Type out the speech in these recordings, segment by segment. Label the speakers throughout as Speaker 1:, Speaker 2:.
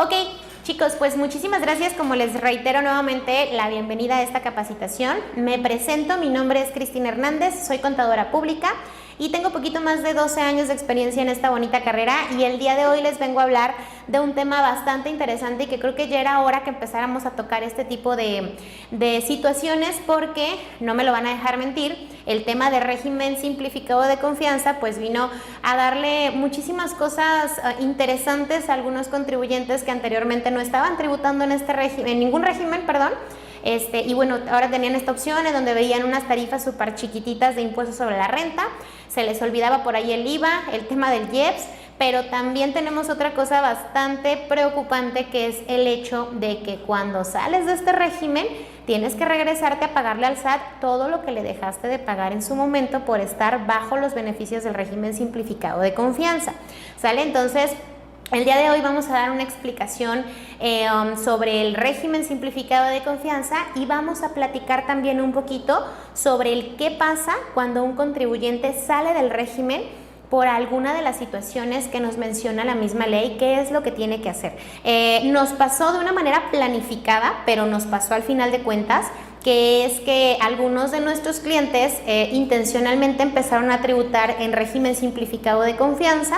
Speaker 1: Ok, chicos, pues muchísimas gracias. Como les reitero nuevamente, la bienvenida a esta capacitación. Me presento, mi nombre es Cristina Hernández, soy contadora pública y tengo poquito más de 12 años de experiencia en esta bonita carrera, y el día de hoy les vengo a hablar de un tema bastante interesante y que creo que ya era hora que empezáramos a tocar este tipo de situaciones, porque no me lo van a dejar mentir, el tema de régimen simplificado de confianza pues vino a darle muchísimas cosas interesantes a algunos contribuyentes que anteriormente no estaban tributando en ningún régimen, perdón. Y bueno, ahora tenían esta opción en donde veían unas tarifas súper chiquititas de impuestos sobre la renta, se les olvidaba por ahí el IVA, el tema del IEPS, pero también tenemos otra cosa bastante preocupante, que es el hecho de que cuando sales de este régimen tienes que regresarte a pagarle al SAT todo lo que le dejaste de pagar en su momento por estar bajo los beneficios del régimen simplificado de confianza, ¿sale? Entonces, el día de hoy vamos a dar una explicación sobre el régimen simplificado de confianza, y vamos a platicar también un poquito sobre el qué pasa cuando un contribuyente sale del régimen por alguna de las situaciones que nos menciona la misma ley, qué es lo que tiene que hacer. Nos pasó de una manera planificada, pero nos pasó al final de cuentas, que es que algunos de nuestros clientes intencionalmente empezaron a tributar en régimen simplificado de confianza,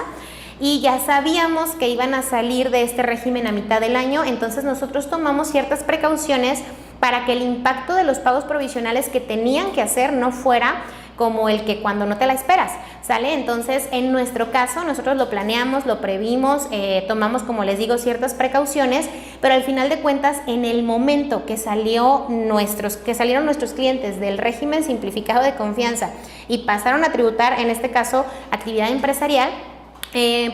Speaker 1: y ya sabíamos que iban a salir de este régimen a mitad del año. Entonces nosotros tomamos ciertas precauciones para que el impacto de los pagos provisionales que tenían que hacer no fuera como el que cuando no te la esperas, ¿sale? Entonces, en nuestro caso, nosotros lo planeamos, lo previmos, tomamos, como les digo, ciertas precauciones, pero al final de cuentas, en el momento que salieron nuestros clientes del régimen simplificado de confianza y pasaron a tributar, en este caso, actividad empresarial,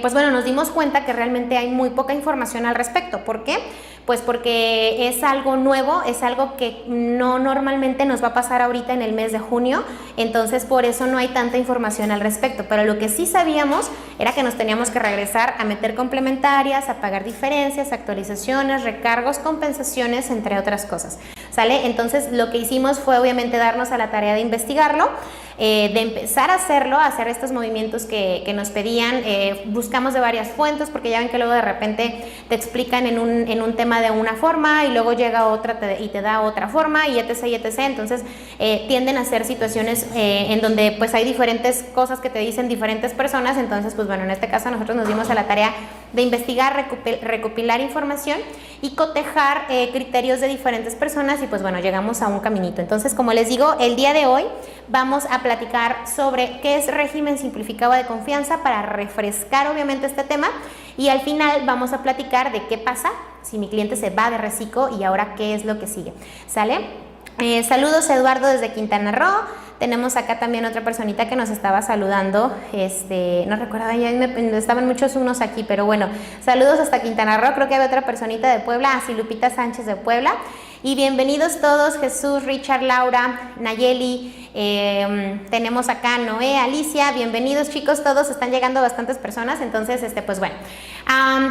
Speaker 1: pues bueno, nos dimos cuenta que realmente hay muy poca información al respecto. ¿Por qué? Pues porque es algo nuevo, es algo que no normalmente nos va a pasar ahorita en el mes de junio, entonces por eso no hay tanta información al respecto. Pero lo que sí sabíamos era que nos teníamos que regresar a meter complementarias, a pagar diferencias, actualizaciones, recargos, compensaciones, entre otras cosas, ¿sale? Entonces lo que hicimos fue obviamente darnos a la tarea de investigarlo, de empezar a hacerlo, a hacer estos movimientos que nos pedían. Buscamos de varias fuentes, porque ya ven que luego de repente te explican en un tema de una forma y luego llega otra y te da otra forma, y etc, y etc. Entonces tienden a ser situaciones en donde pues hay diferentes cosas que te dicen diferentes personas. Entonces pues bueno, en este caso nosotros nos dimos a la tarea de investigar, recopilar información y cotejar criterios de diferentes personas, y pues bueno, llegamos a un caminito. Entonces, como les digo, el día de hoy vamos a platicar sobre qué es régimen simplificado de confianza, para refrescar obviamente este tema, y al final vamos a platicar de qué pasa si mi cliente se va de Recico y ahora qué es lo que sigue, ¿sale? Saludos, Eduardo, desde Quintana Roo. Tenemos acá también otra personita que nos estaba saludando, no recuerdo, ya estaban muchos unos aquí, pero bueno, saludos hasta Quintana Roo. Creo que había otra personita de Puebla, así Lupita Sánchez de Puebla. Y bienvenidos todos, Jesús, Richard, Laura, Nayeli, tenemos acá Noé, Alicia, bienvenidos chicos, todos, están llegando bastantes personas. Entonces, pues bueno,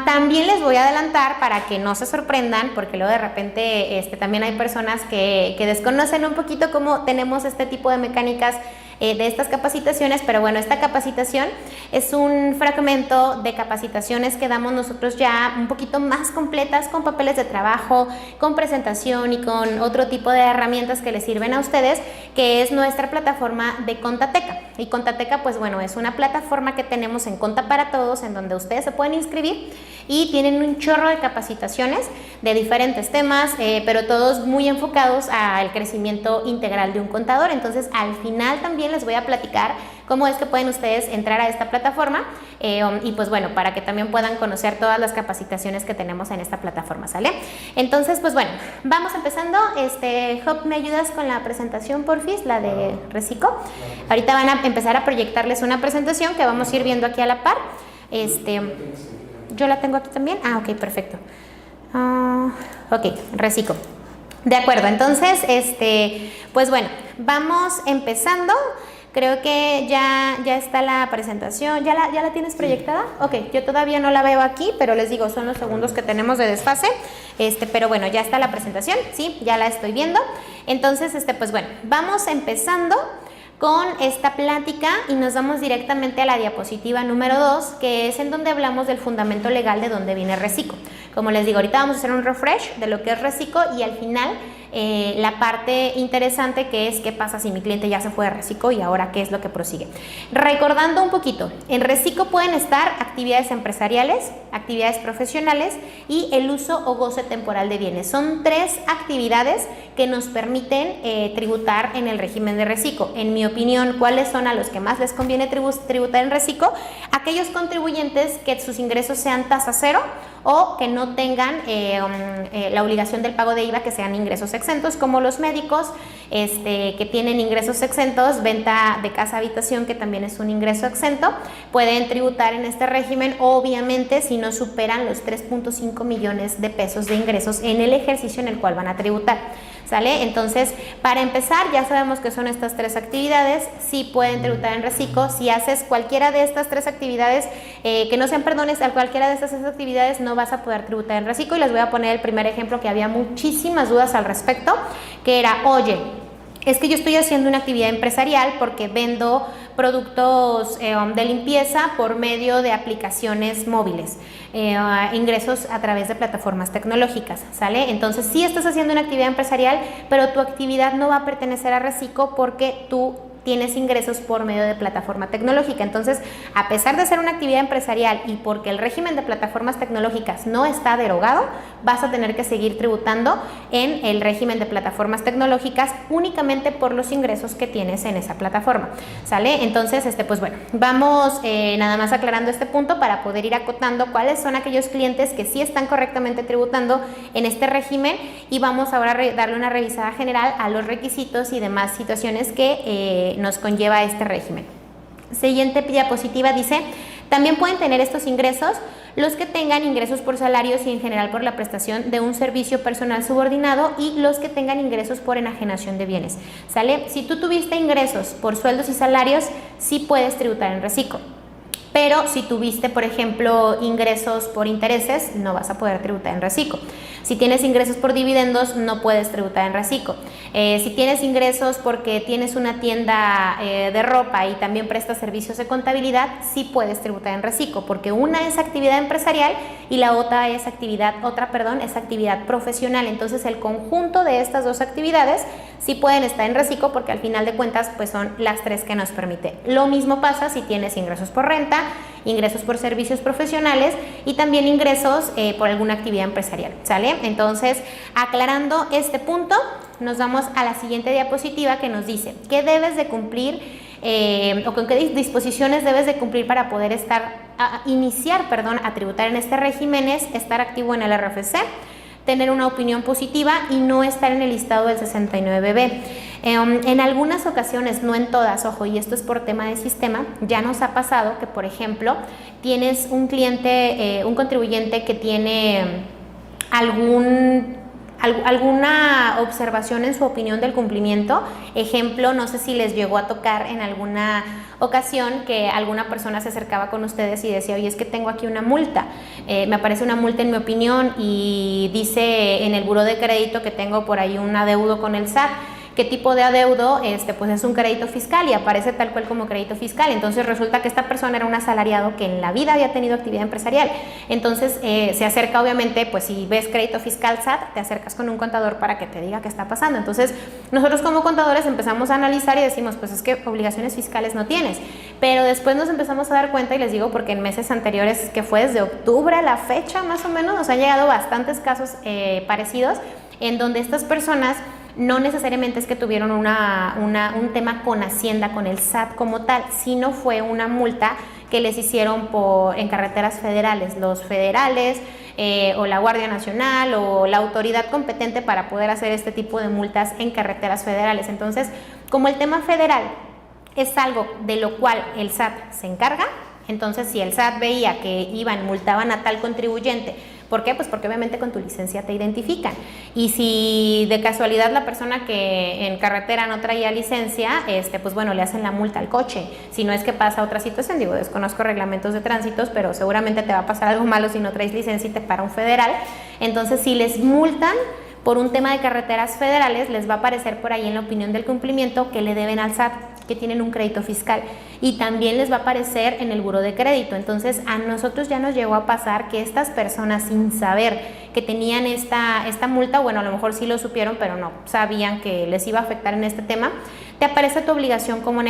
Speaker 1: también les voy a adelantar para que no se sorprendan, porque luego de repente también hay personas que desconocen un poquito cómo tenemos este tipo de mecánicas de estas capacitaciones. Pero bueno, esta capacitación es un fragmento de capacitaciones que damos nosotros ya un poquito más completas, con papeles de trabajo, con presentación y con otro tipo de herramientas que les sirven a ustedes, que es nuestra plataforma de Contateca. Y Contateca, pues bueno, es una plataforma que tenemos en Conta para Todos, en donde ustedes se pueden inscribir y tienen un chorro de capacitaciones de diferentes temas, pero todos muy enfocados al crecimiento integral de un contador. Entonces, al final también les voy a platicar cómo es que pueden ustedes entrar a esta plataforma, y pues bueno, para que también puedan conocer todas las capacitaciones que tenemos en esta plataforma, ¿sale? Entonces, pues bueno, vamos empezando. Job, ¿me ayudas con la presentación, porfis? La de Recico. Ahorita van a empezar a proyectarles una presentación que vamos a ir viendo aquí a la par. Yo la tengo aquí también. Ah, ok, perfecto. Ok, Recico. De acuerdo, entonces, pues bueno, vamos empezando. Creo que ya está la presentación. ¿Ya la tienes proyectada? Ok, yo todavía no la veo aquí, pero les digo, son los segundos que tenemos de desfase. Pero bueno, ya está la presentación, sí, ya la estoy viendo. Entonces, pues bueno, vamos empezando con esta plática y nos vamos directamente a la diapositiva número 2, que es en donde hablamos del fundamento legal de dónde viene Recico. Como les digo, ahorita vamos a hacer un refresh de lo que es Recico y al final la parte interesante que es qué pasa si mi cliente ya se fue de Recico y ahora qué es lo que prosigue. Recordando un poquito, en Recico pueden estar actividades empresariales, actividades profesionales y el uso o goce temporal de bienes. Son 3 actividades que nos permiten tributar en el régimen de Recico. En mi opinión, ¿cuáles son a los que más les conviene tributar en Recico? Aquellos contribuyentes que sus ingresos sean tasa cero o que no tengan la obligación del pago de IVA, que sean ingresos exentos, como los médicos que tienen ingresos exentos, venta de casa habitación, que también es un ingreso exento, pueden tributar en este régimen, obviamente si no superan los 3.5 millones de pesos de ingresos en el ejercicio en el cual van a tributar. ¿Sale? Entonces, para empezar, ya sabemos que son estas 3 actividades, sí pueden tributar en Recico. Si haces cualquiera de estas 3 actividades, que no sean perdones, a cualquiera de estas 3 actividades no vas a poder tributar en Recico, y les voy a poner el primer ejemplo que había muchísimas dudas al respecto, que era, oye, es que yo estoy haciendo una actividad empresarial porque vendo productos de limpieza por medio de aplicaciones móviles, ingresos a través de plataformas tecnológicas, ¿sale? Entonces sí estás haciendo una actividad empresarial, pero tu actividad no va a pertenecer a Recico porque tú tienes ingresos por medio de plataforma tecnológica. Entonces, a pesar de ser una actividad empresarial y porque el régimen de plataformas tecnológicas no está derogado, vas a tener que seguir tributando en el régimen de plataformas tecnológicas únicamente por los ingresos que tienes en esa plataforma, ¿sale? Entonces, pues bueno, vamos nada más aclarando este punto para poder ir acotando cuáles son aquellos clientes que sí están correctamente tributando en este régimen, y vamos ahora a darle una revisada general a los requisitos y demás situaciones que nos conlleva este régimen. Siguiente diapositiva dice, también pueden tener estos ingresos los que tengan ingresos por salarios y en general por la prestación de un servicio personal subordinado, y los que tengan ingresos por enajenación de bienes, ¿sale? Si tú tuviste ingresos por sueldos y salarios, sí puedes tributar en Recico. Pero si tuviste, por ejemplo, ingresos por intereses, no vas a poder tributar en Recico. Si tienes ingresos por dividendos, no puedes tributar en Recico. Si tienes ingresos porque tienes una tienda de ropa y también prestas servicios de contabilidad, sí puedes tributar en Recico, porque una es actividad empresarial y la otra es actividad profesional. Entonces, el conjunto de estas 2 actividades sí pueden estar en Recico, porque al final de cuentas pues son las 3 que nos permite. Lo mismo pasa si tienes ingresos por renta, ingresos por servicios profesionales y también ingresos por alguna actividad empresarial, ¿sale? Entonces, aclarando este punto, nos vamos a la siguiente diapositiva, que nos dice qué debes de cumplir o con qué disposiciones debes de cumplir para poder iniciar a tributar en este régimen. Es estar activo en el RFC, tener una opinión positiva y no estar en el listado del 69B. En algunas ocasiones, no en todas, ojo, y esto es por tema de sistema, ya nos ha pasado que, por ejemplo, tienes un cliente, un contribuyente que tiene alguna observación en su opinión del cumplimiento. Ejemplo, no sé si les llegó a tocar en alguna ocasión que alguna persona se acercaba con ustedes y decía, oye, es que tengo aquí una multa, me aparece una multa en mi opinión y dice en el buró de crédito que tengo por ahí un adeudo con el SAT. ¿Qué tipo de adeudo? Pues es un crédito fiscal y aparece tal cual como crédito fiscal. Entonces resulta que esta persona era un asalariado que en la vida había tenido actividad empresarial. Entonces se acerca, obviamente, pues si ves crédito fiscal SAT, te acercas con un contador para que te diga qué está pasando. Entonces nosotros como contadores empezamos a analizar y decimos, pues es que obligaciones fiscales no tienes. Pero después nos empezamos a dar cuenta, y les digo porque en meses anteriores, que fue desde octubre a la fecha más o menos, nos han llegado bastantes casos parecidos en donde estas personas no necesariamente es que tuvieron un tema con Hacienda, con el SAT como tal, sino fue una multa que les hicieron en carreteras federales. Los federales o la Guardia Nacional o la autoridad competente para poder hacer este tipo de multas en carreteras federales. Entonces, como el tema federal es algo de lo cual el SAT se encarga, entonces si el SAT veía que multaban a tal contribuyente, ¿por qué? Pues porque obviamente con tu licencia te identifican. Y si de casualidad la persona que en carretera no traía licencia, pues bueno, le hacen la multa al coche. Si no es que pasa otra situación, digo, desconozco reglamentos de tránsitos, pero seguramente te va a pasar algo malo si no traes licencia y te para un federal. Entonces, si les multan por un tema de carreteras federales, les va a aparecer por ahí en la opinión del cumplimiento que le deben al SAT que tienen un crédito fiscal y también les va a aparecer en el buró de crédito. Entonces a nosotros ya nos llegó a pasar que estas personas, sin saber que tenían esta multa, bueno, a lo mejor sí lo supieron, pero no sabían que les iba a afectar en este tema, te aparece tu obligación como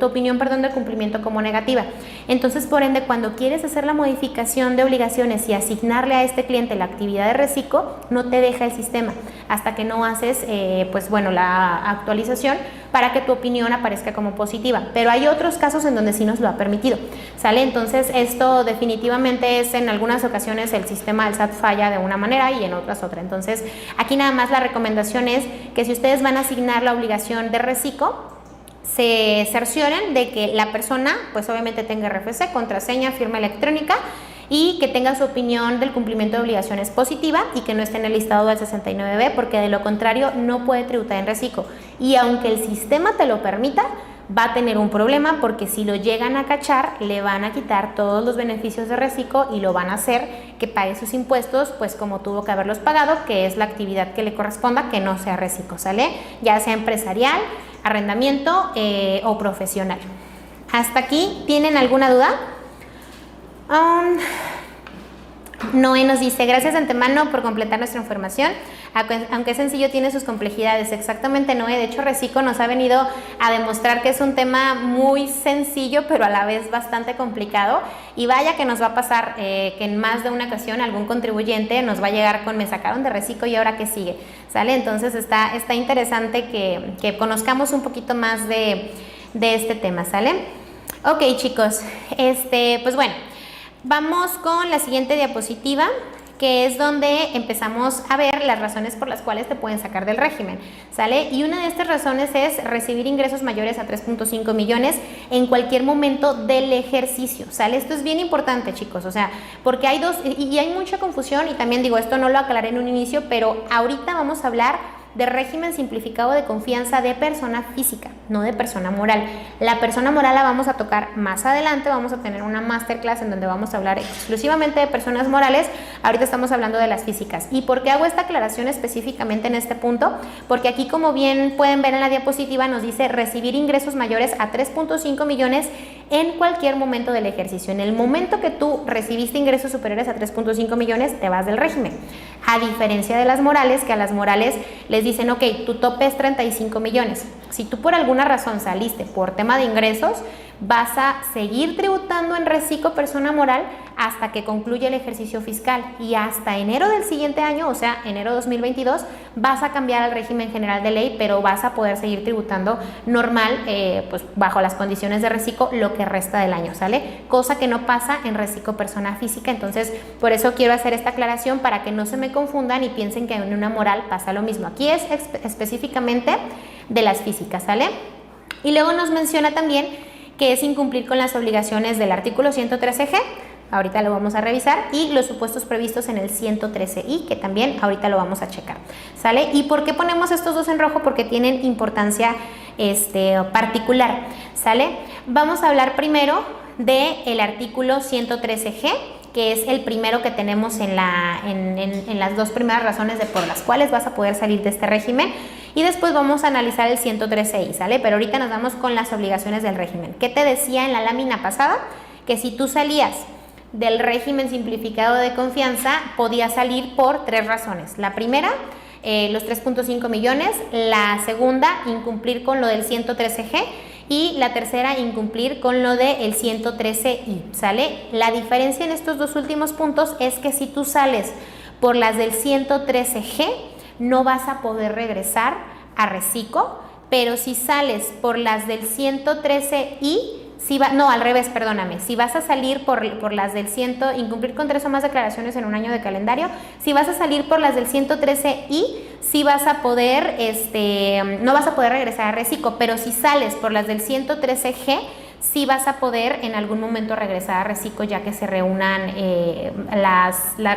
Speaker 1: tu opinión, de cumplimiento como negativa. Entonces, por ende, cuando quieres hacer la modificación de obligaciones y asignarle a este cliente la actividad de reciclo, no te deja el sistema hasta que no haces, la actualización para que tu opinión aparezca como positiva. Pero hay otros casos en donde sí nos lo ha permitido, ¿sale? Entonces, esto definitivamente es, en algunas ocasiones el sistema del SAT falla de una manera y en otras otra. Entonces, aquí nada más la recomendación es que si ustedes van a asignar la obligación de reciclo, se cercioren de que la persona, pues obviamente tenga RFC, contraseña, firma electrónica y que tenga su opinión del cumplimiento de obligaciones positiva y que no esté en el listado del 69B, porque de lo contrario no puede tributar en reciclo. Y aunque el sistema te lo permita, va a tener un problema, porque si lo llegan a cachar, le van a quitar todos los beneficios de reciclo y lo van a hacer que pague sus impuestos, pues como tuvo que haberlos pagado, que es la actividad que le corresponda, que no sea reciclo, ¿sale? Ya sea empresarial, arrendamiento o profesional. ¿Hasta aquí tienen alguna duda? Noé nos dice, gracias de antemano por completar nuestra información, aunque es sencillo tiene sus complejidades. Exactamente, Noé, de hecho Recico nos ha venido a demostrar que es un tema muy sencillo pero a la vez bastante complicado, y vaya que nos va a pasar que en más de una ocasión algún contribuyente nos va a llegar con me sacaron de Recico y ahora qué sigue, ¿sale? Entonces está interesante que conozcamos un poquito más de este tema, ¿sale? Ok, chicos, pues bueno, vamos con la siguiente diapositiva, que es donde empezamos a ver las razones por las cuales te pueden sacar del régimen, ¿sale? Y una de estas razones es recibir ingresos mayores a 3.5 millones en cualquier momento del ejercicio, ¿sale? Esto es bien importante, chicos, o sea, porque hay dos, y hay mucha confusión, y también digo, esto no lo aclaré en un inicio, pero ahorita vamos a hablar de régimen simplificado de confianza de persona física, no de persona moral. La persona moral la vamos a tocar más adelante, vamos a tener una masterclass en donde vamos a hablar exclusivamente de personas morales. Ahorita estamos hablando de las físicas. ¿Y por qué hago esta aclaración específicamente en este punto? Porque aquí, como bien pueden ver en la diapositiva, nos dice recibir ingresos mayores a 3.5 millones en cualquier momento del ejercicio. En el momento que tú recibiste ingresos superiores a 3.5 millones, te vas del régimen. A diferencia de las morales, que a las morales les dicen, ok, tu tope es 35 millones. Si tú por alguna razón saliste por tema de ingresos, vas a seguir tributando en reciclo persona moral hasta que concluya el ejercicio fiscal, y hasta enero del siguiente año, o sea, enero 2022, vas a cambiar al régimen general de ley, pero vas a poder seguir tributando normal, pues bajo las condiciones de reciclo, lo que resta del año, ¿sale? Cosa que no pasa en reciclo persona física. Entonces, por eso quiero hacer esta aclaración para que no se me confundan y piensen que en una moral pasa lo mismo. Aquí es específicamente de las físicas, ¿sale? Y luego nos menciona también que es incumplir con las obligaciones del artículo 113G, ahorita lo vamos a revisar, y los supuestos previstos en el 113I, que también ahorita lo vamos a checar, ¿sale? ¿Y por qué ponemos estos dos en rojo? Porque tienen importancia particular, ¿sale? Vamos a hablar primero del artículo 113G, que es el primero que tenemos en las dos primeras razones por las cuales vas a poder salir de este régimen, y después vamos a analizar el 113I, ¿sale? Pero ahorita nos vamos con las obligaciones del régimen. ¿Qué te decía en la lámina pasada? Que si tú salías del régimen simplificado de confianza, podías salir por tres razones. La primera, los 3.5 millones, la segunda, incumplir con lo del 113G, y la tercera, incumplir con lo del 113I, ¿sale? La diferencia en estos dos últimos puntos es que si tú sales por las del 113G, no vas a poder regresar a reciclo, pero si sales por las del 113I, al revés, perdóname, si vas a salir por las del incumplir con 3 o más declaraciones en un año de calendario, si vas a salir por las del 113I, sí vas a poder, no vas a poder regresar a reciclo, pero si sales por las del 113G, sí vas a poder en algún momento regresar a reciclo, ya que se reúnan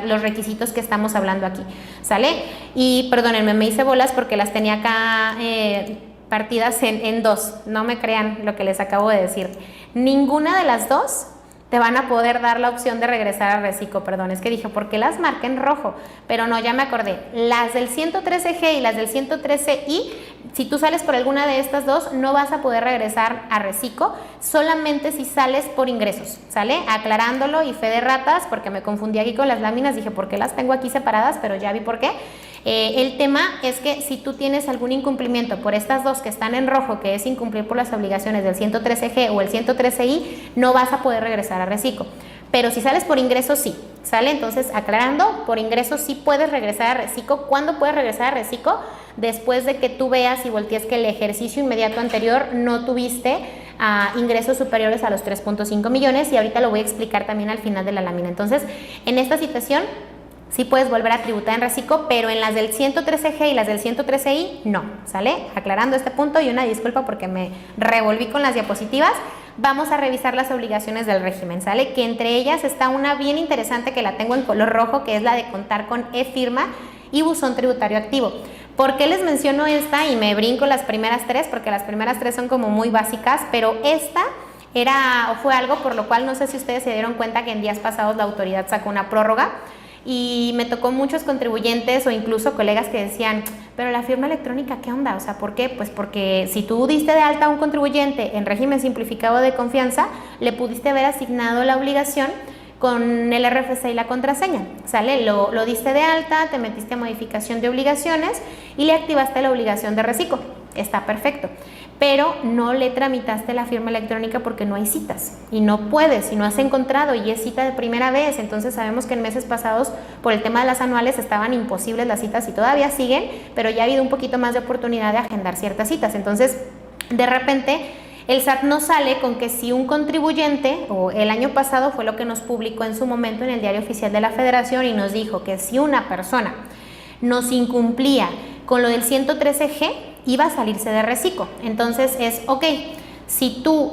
Speaker 1: los requisitos que estamos hablando aquí, ¿sale? Y perdónenme, me hice bolas porque las tenía acá partidas en dos, no me crean lo que les acabo de decir. Ninguna de las dos te van a poder dar la opción de regresar a reciclo. Perdón, es que dije, ¿por qué las marqué en rojo? Pero no, ya me acordé. Las del 113G y las del 113I, si tú sales por alguna de estas dos, no vas a poder regresar a reciclo, solamente si sales por ingresos, ¿sale? Aclarándolo, y fe de ratas, porque me confundí aquí con las láminas, dije, ¿por qué las tengo aquí separadas? Pero ya vi por qué. El tema es que si tú tienes algún incumplimiento por estas dos que están en rojo, que es incumplir por las obligaciones del 113G o el 113I, no vas a poder regresar a reciclo. Pero si sales por ingresos, sí, ¿sale? Entonces, aclarando, por ingresos sí puedes regresar a reciclo. ¿Cuándo puedes regresar a reciclo? Después de que tú veas y voltees que el ejercicio inmediato anterior no tuviste ingresos superiores a los 3.5 millones, y ahorita lo voy a explicar también al final de la lámina. Entonces, en esta situación sí puedes volver a tributar en reciclo, pero en las del 113G y las del 113I no, ¿sale? Aclarando este punto, y una disculpa porque me revolví con las diapositivas. Vamos a revisar las obligaciones del régimen, ¿sale? Que entre ellas está una bien interesante que la tengo en color rojo, que es la de contar con e-firma y buzón tributario activo. ¿Por qué les menciono esta y me brinco las primeras tres? Porque las primeras tres son como muy básicas, pero esta fue algo por lo cual no sé si ustedes se dieron cuenta que en días pasados la autoridad sacó una prórroga. Y me tocó muchos contribuyentes o incluso colegas que decían, pero la firma electrónica, ¿qué onda? O sea, ¿por qué? Pues porque si tú diste de alta a un contribuyente en régimen simplificado de confianza, le pudiste haber asignado la obligación con el RFC y la contraseña, ¿sale? Lo diste de alta, te metiste a modificación de obligaciones y le activaste la obligación de reciclo. Está perfecto. Pero no le tramitaste la firma electrónica porque no hay citas y no puedes, y no has encontrado, y es cita de primera vez. Entonces sabemos que en meses pasados por el tema de las anuales estaban imposibles las citas y todavía siguen, pero ya ha habido un poquito más de oportunidad de agendar ciertas citas. Entonces, de repente, el SAT nos sale con que si un contribuyente, o el año pasado fue lo que nos publicó en su momento en el Diario Oficial de la Federación, y nos dijo que si una persona nos incumplía con lo del 113G, iba a salirse de reciclo. Entonces es, ok, si tú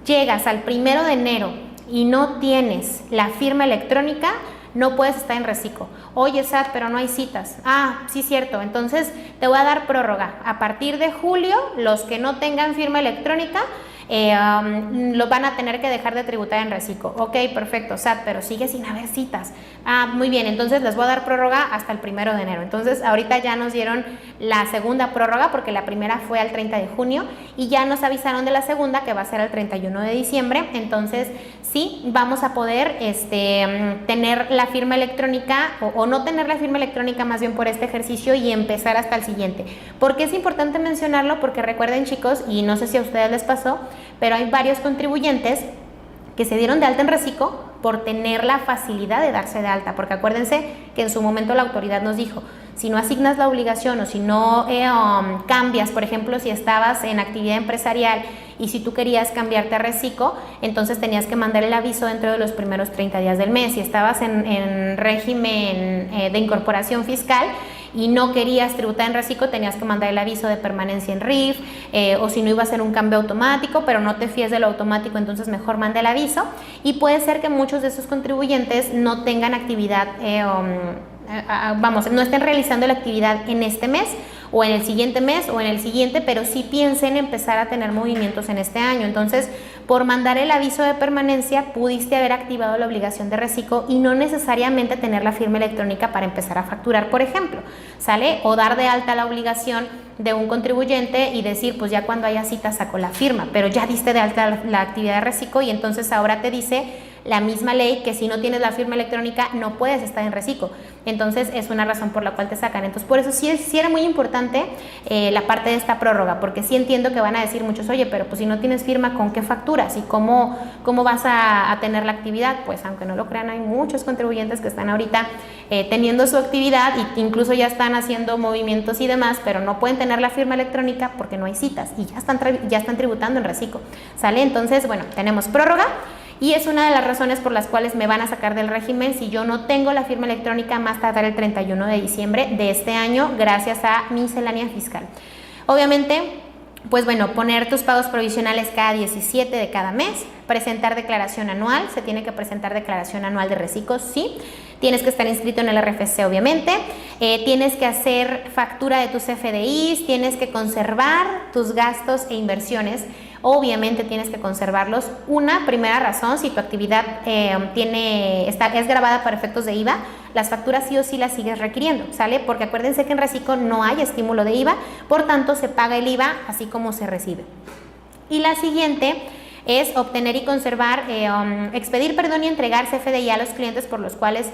Speaker 1: llegas al 1 de enero y no tienes la firma electrónica, no puedes estar en reciclo. Oye, SAT, pero no hay citas. Ah, sí, cierto. Entonces te voy a dar prórroga. A partir de julio, los que no tengan firma electrónica lo van a tener que dejar de tributar en reciclo. Ok, perfecto, SAT, pero sigue sin haber citas. Ah, muy bien, entonces les voy a dar prórroga hasta el 1 de enero. Entonces ahorita ya nos dieron la segunda prórroga, porque la primera fue al 30 de junio y ya nos avisaron de la segunda, que va a ser el 31 de diciembre. Entonces sí, vamos a poder tener la firma electrónica o no tener la firma electrónica más bien por este ejercicio y empezar hasta el siguiente. ¿Por qué es importante mencionarlo? Porque recuerden, chicos, y no sé si a ustedes les pasó, pero hay varios contribuyentes que se dieron de alta en reciclo por tener la facilidad de darse de alta, porque acuérdense que en su momento la autoridad nos dijo, si no asignas la obligación o si no cambias, por ejemplo, si estabas en actividad empresarial y si tú querías cambiarte a reciclo, entonces tenías que mandar el aviso dentro de los primeros 30 días del mes. Si estabas en régimen de incorporación fiscal y no querías tributar en reciclo, tenías que mandar el aviso de permanencia en RIF, o si no iba a ser un cambio automático, pero no te fíes de lo automático, entonces mejor manda el aviso. Y puede ser que muchos de esos contribuyentes no tengan actividad, no estén realizando la actividad en este mes o en el siguiente mes o en el siguiente, pero sí piensen empezar a tener movimientos en este año. Entonces, por mandar el aviso de permanencia, pudiste haber activado la obligación de reciclo y no necesariamente tener la firma electrónica para empezar a facturar, por ejemplo, ¿sale? O dar de alta la obligación de un contribuyente y decir, pues ya cuando haya cita saco la firma, pero ya diste de alta la actividad de reciclo y entonces ahora te dice la misma ley que si no tienes la firma electrónica no puedes estar en reciclo. Entonces es una razón por la cual te sacan. Entonces por eso sí era muy importante la parte de esta prórroga, porque sí entiendo que van a decir muchos, oye, pero pues si no tienes firma, ¿con qué facturas? ¿Y cómo vas a tener la actividad? Pues aunque no lo crean, hay muchos contribuyentes que están ahorita teniendo su actividad y incluso ya están haciendo movimientos y demás, pero no pueden tener la firma electrónica porque no hay citas y ya están tributando en reciclo, ¿sale? Entonces, bueno, tenemos prórroga. Y es una de las razones por las cuales me van a sacar del régimen si yo no tengo la firma electrónica más tardar el 31 de diciembre de este año, gracias a miscelánea fiscal. Obviamente, pues bueno, poner tus pagos provisionales cada 17 de cada mes, presentar declaración anual, se tiene que presentar declaración anual de reciclos, sí. Tienes que estar inscrito en el RFC, obviamente. Tienes que hacer factura de tus FDIs, tienes que conservar tus gastos e inversiones. obviamente tienes que conservarlos. Una primera razón, si tu actividad es grabada para efectos de IVA, las facturas sí o sí las sigues requiriendo, ¿sale? Porque acuérdense que en Reciclo no hay estímulo de IVA, por tanto se paga el IVA así como se recibe. Y la siguiente es obtener y conservar, expedir, perdón, y entregar CFDI a los clientes por los cuales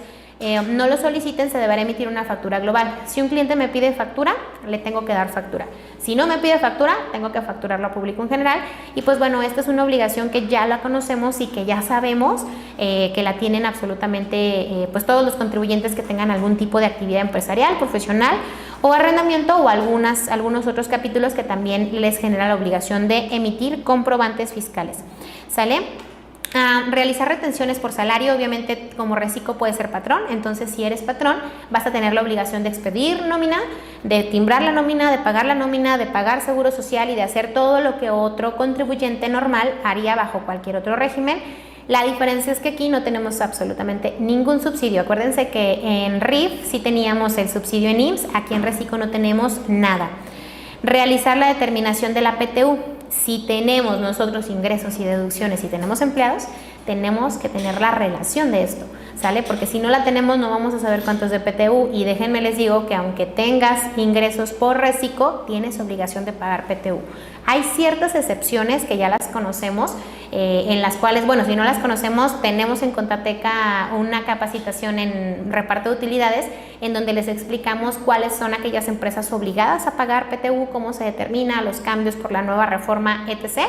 Speaker 1: no lo soliciten, se deberá emitir una factura global. Si un cliente me pide factura, le tengo que dar factura. Si no me pide factura, tengo que facturarlo a público en general. Y pues bueno, esta es una obligación que ya la conocemos y que ya sabemos que la tienen absolutamente pues todos los contribuyentes que tengan algún tipo de actividad empresarial, profesional o arrendamiento, o algunos otros capítulos que también les genera la obligación de emitir comprobantes fiscales. ¿Sale? Realizar retenciones por salario, obviamente como Reciclo puede ser patrón, entonces si eres patrón vas a tener la obligación de expedir nómina, de timbrar la nómina, de pagar la nómina, de pagar seguro social y de hacer todo lo que otro contribuyente normal haría bajo cualquier otro régimen. La diferencia es que aquí no tenemos absolutamente ningún subsidio. Acuérdense que en RIF sí teníamos el subsidio en IMSS, aquí en Reciclo no tenemos nada. Realizar la determinación de la PTU. Si tenemos nosotros ingresos y deducciones y tenemos empleados, tenemos que tener la relación de esto, ¿sale? Porque si no la tenemos no vamos a saber cuánto es de PTU, y déjenme les digo que aunque tengas ingresos por Reciclo, tienes obligación de pagar PTU. Hay ciertas excepciones que ya las conocemos, en las cuales, bueno, si no las conocemos, tenemos en Contateca una capacitación en reparto de utilidades en donde les explicamos cuáles son aquellas empresas obligadas a pagar PTU, cómo se determina, los cambios por la nueva reforma, etc.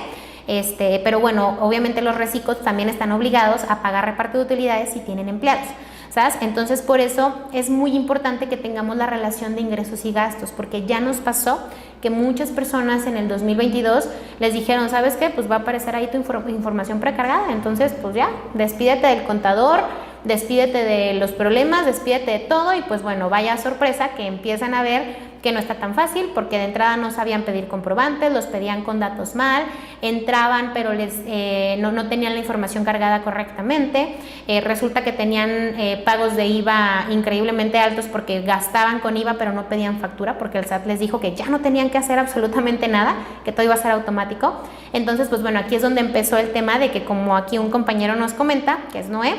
Speaker 1: Pero bueno, obviamente los Reciclos también están obligados a pagar reparto de utilidades si tienen empleados, ¿sabes? Entonces por eso es muy importante que tengamos la relación de ingresos y gastos, porque ya nos pasó que muchas personas en el 2022 les dijeron, ¿sabes qué? Pues va a aparecer ahí tu información precargada, entonces pues ya, despídete del contador, despídete de los problemas, despídete de todo, y pues bueno, vaya sorpresa que empiezan a ver que no está tan fácil, porque de entrada no sabían pedir comprobantes, los pedían con datos mal, entraban pero no tenían la información cargada correctamente, resulta que tenían pagos de IVA increíblemente altos porque gastaban con IVA pero no pedían factura porque el SAT les dijo que ya no tenían que hacer absolutamente nada, que todo iba a ser automático. Entonces pues bueno, aquí es donde empezó el tema de que, como aquí un compañero nos comenta, que es Noé,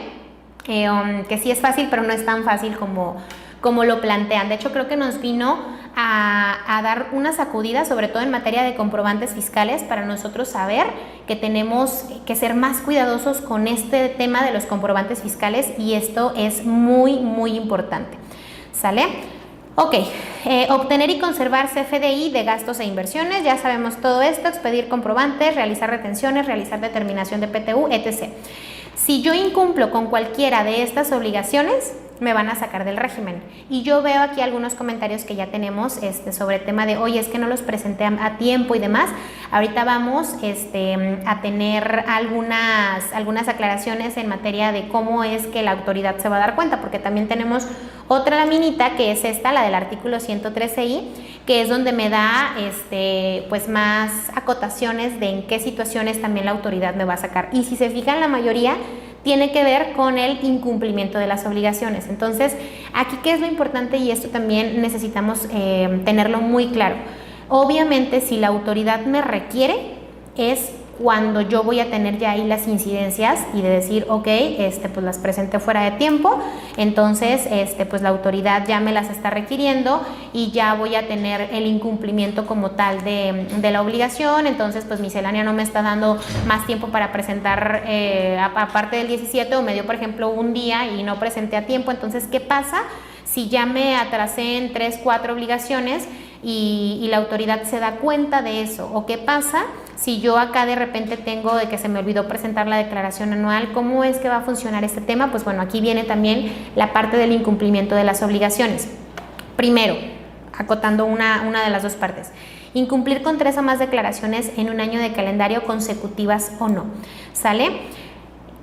Speaker 1: que sí es fácil pero no es tan fácil como lo plantean. De hecho creo que nos vino a dar una sacudida, sobre todo en materia de comprobantes fiscales, para nosotros saber que tenemos que ser más cuidadosos con este tema de los comprobantes fiscales, y esto es muy muy importante, ¿sale? Ok, obtener y conservar CFDI de gastos e inversiones, ya sabemos todo esto, expedir comprobantes, realizar retenciones, realizar determinación de PTU, etc. Si yo incumplo con cualquiera de estas obligaciones, me van a sacar del régimen. Y yo veo aquí algunos comentarios que ya tenemos sobre el tema de, oye, es que no los presenté a tiempo y demás. Ahorita vamos a tener algunas aclaraciones en materia de cómo es que la autoridad se va a dar cuenta, porque también tenemos otra laminita que es esta, la del artículo 113I, que es donde me da pues más acotaciones de en qué situaciones también la autoridad me va a sacar. Y si se fijan, la mayoría tiene que ver con el incumplimiento de las obligaciones. Entonces, aquí qué es lo importante, y esto también necesitamos tenerlo muy claro. Obviamente, si la autoridad me requiere, es cuando yo voy a tener ya ahí las incidencias y de decir, ok, pues las presenté fuera de tiempo, entonces pues la autoridad ya me las está requiriendo y ya voy a tener el incumplimiento como tal de la obligación. Entonces pues miscelánea no me está dando más tiempo para presentar aparte del 17, o me dio por ejemplo un día y no presenté a tiempo. Entonces, ¿qué pasa si ya me atrasé en 3, 4 obligaciones y la autoridad se da cuenta de eso? ¿O qué pasa si yo acá de repente tengo de que se me olvidó presentar la declaración anual? ¿Cómo es que va a funcionar este tema? Pues bueno, aquí viene también la parte del incumplimiento de las obligaciones. Primero, acotando una de las dos partes, incumplir con 3 o más declaraciones en un año de calendario consecutivas o no, ¿sale?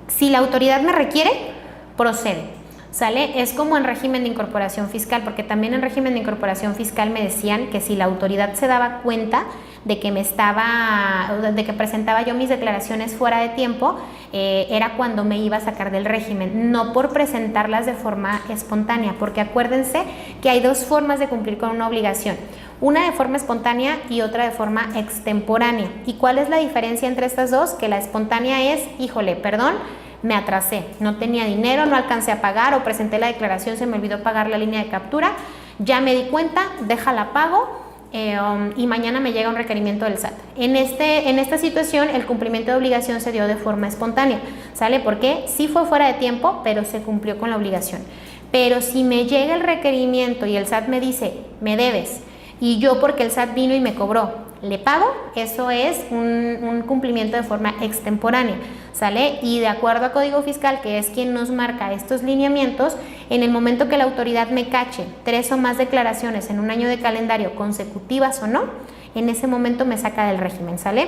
Speaker 1: Si la autoridad me requiere, procede, ¿sale? Es como en régimen de incorporación fiscal, porque también en régimen de incorporación fiscal me decían que si la autoridad se daba cuenta de que presentaba yo mis declaraciones fuera de tiempo, era cuando me iba a sacar del régimen, no por presentarlas de forma espontánea, porque acuérdense que hay 2 formas de cumplir con una obligación. una de forma espontánea y otra de forma extemporánea. ¿Y cuál es la diferencia entre estas dos? Que la espontánea es, híjole, perdón, me atrasé, no tenía dinero, no alcancé a pagar o presenté la declaración, se me olvidó pagar la línea de captura, ya me di cuenta, déjala pago y mañana me llega un requerimiento del SAT. En esta situación el cumplimiento de obligación se dio de forma espontánea, ¿sale? Porque sí fue fuera de tiempo, pero se cumplió con la obligación. Pero si me llega el requerimiento y el SAT me dice, me debes, y yo porque el SAT vino y me cobró, le pago, eso es un cumplimiento de forma extemporánea, ¿sale? Y de acuerdo a Código Fiscal, que es quien nos marca estos lineamientos, en el momento que la autoridad me cache 3 o más declaraciones en un año de calendario consecutivas o no, en ese momento me saca del régimen, ¿sale?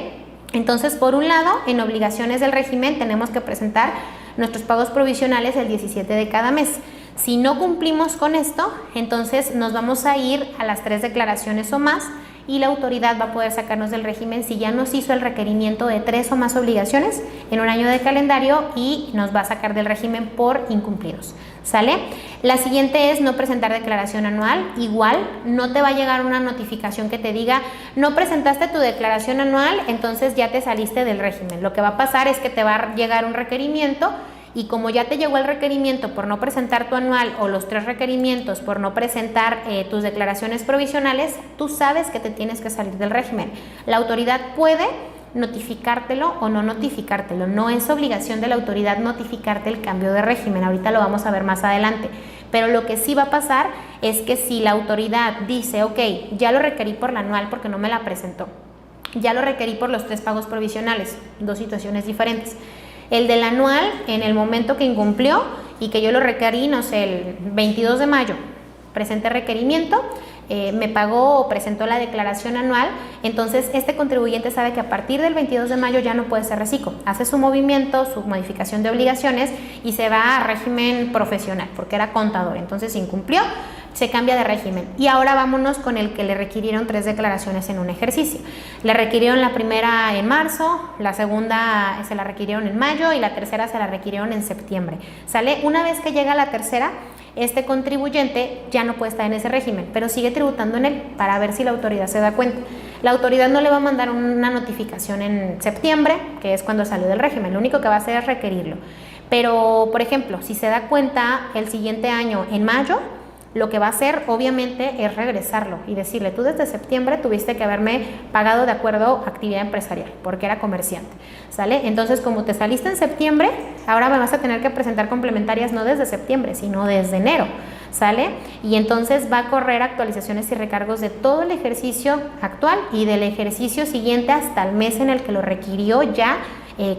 Speaker 1: Entonces, por un lado, en obligaciones del régimen tenemos que presentar nuestros pagos provisionales el 17 de cada mes. Si no cumplimos con esto, entonces nos vamos a ir a las 3 declaraciones o más y la autoridad va a poder sacarnos del régimen si ya nos hizo el requerimiento de 3 o más obligaciones en un año de calendario y nos va a sacar del régimen por incumplidos, ¿sale? La siguiente es no presentar declaración anual. Igual no te va a llegar una notificación que te diga no presentaste tu declaración anual, entonces ya te saliste del régimen. Lo que va a pasar es que te va a llegar un requerimiento y como ya te llegó el requerimiento por no presentar tu anual o los 3 requerimientos por no presentar tus declaraciones provisionales, tú sabes que te tienes que salir del régimen. La autoridad puede notificártelo o no notificártelo. No es obligación de la autoridad notificarte el cambio de régimen. Ahorita lo vamos a ver más adelante. Pero lo que sí va a pasar es que si la autoridad dice, ok, ya lo requerí por la anual porque no me la presentó, ya lo requerí por los 3 pagos provisionales, 2 situaciones diferentes. El del anual, en el momento que incumplió y que yo lo requerí, no sé, el 22 de mayo, presenté requerimiento, me pagó o presentó la declaración anual, entonces este contribuyente sabe que a partir del 22 de mayo ya no puede ser reciclo, hace su movimiento, su modificación de obligaciones y se va a régimen profesional porque era contador, entonces incumplió, se cambia de régimen. Y ahora vámonos con el que le requirieron 3 declaraciones en un ejercicio. Le requirieron la primera en marzo, la segunda se la requirieron en mayo y la tercera se la requirieron en septiembre, ¿sale? Una vez que llega la tercera, este contribuyente ya no puede estar en ese régimen, pero sigue tributando en él para ver si la autoridad se da cuenta. La autoridad no le va a mandar una notificación en septiembre, que es cuando salió del régimen, lo único que va a hacer es requerirlo. Pero, por ejemplo, si se da cuenta el siguiente año en mayo, lo que va a hacer obviamente es regresarlo y decirle, tú desde septiembre tuviste que haberme pagado de acuerdo a actividad empresarial, porque era comerciante, ¿sale? Entonces, como te saliste en septiembre, ahora me vas a tener que presentar complementarias no desde septiembre, sino desde enero, ¿sale? Y entonces va a correr actualizaciones y recargos de todo el ejercicio actual y del ejercicio siguiente hasta el mes en el que lo requirió ya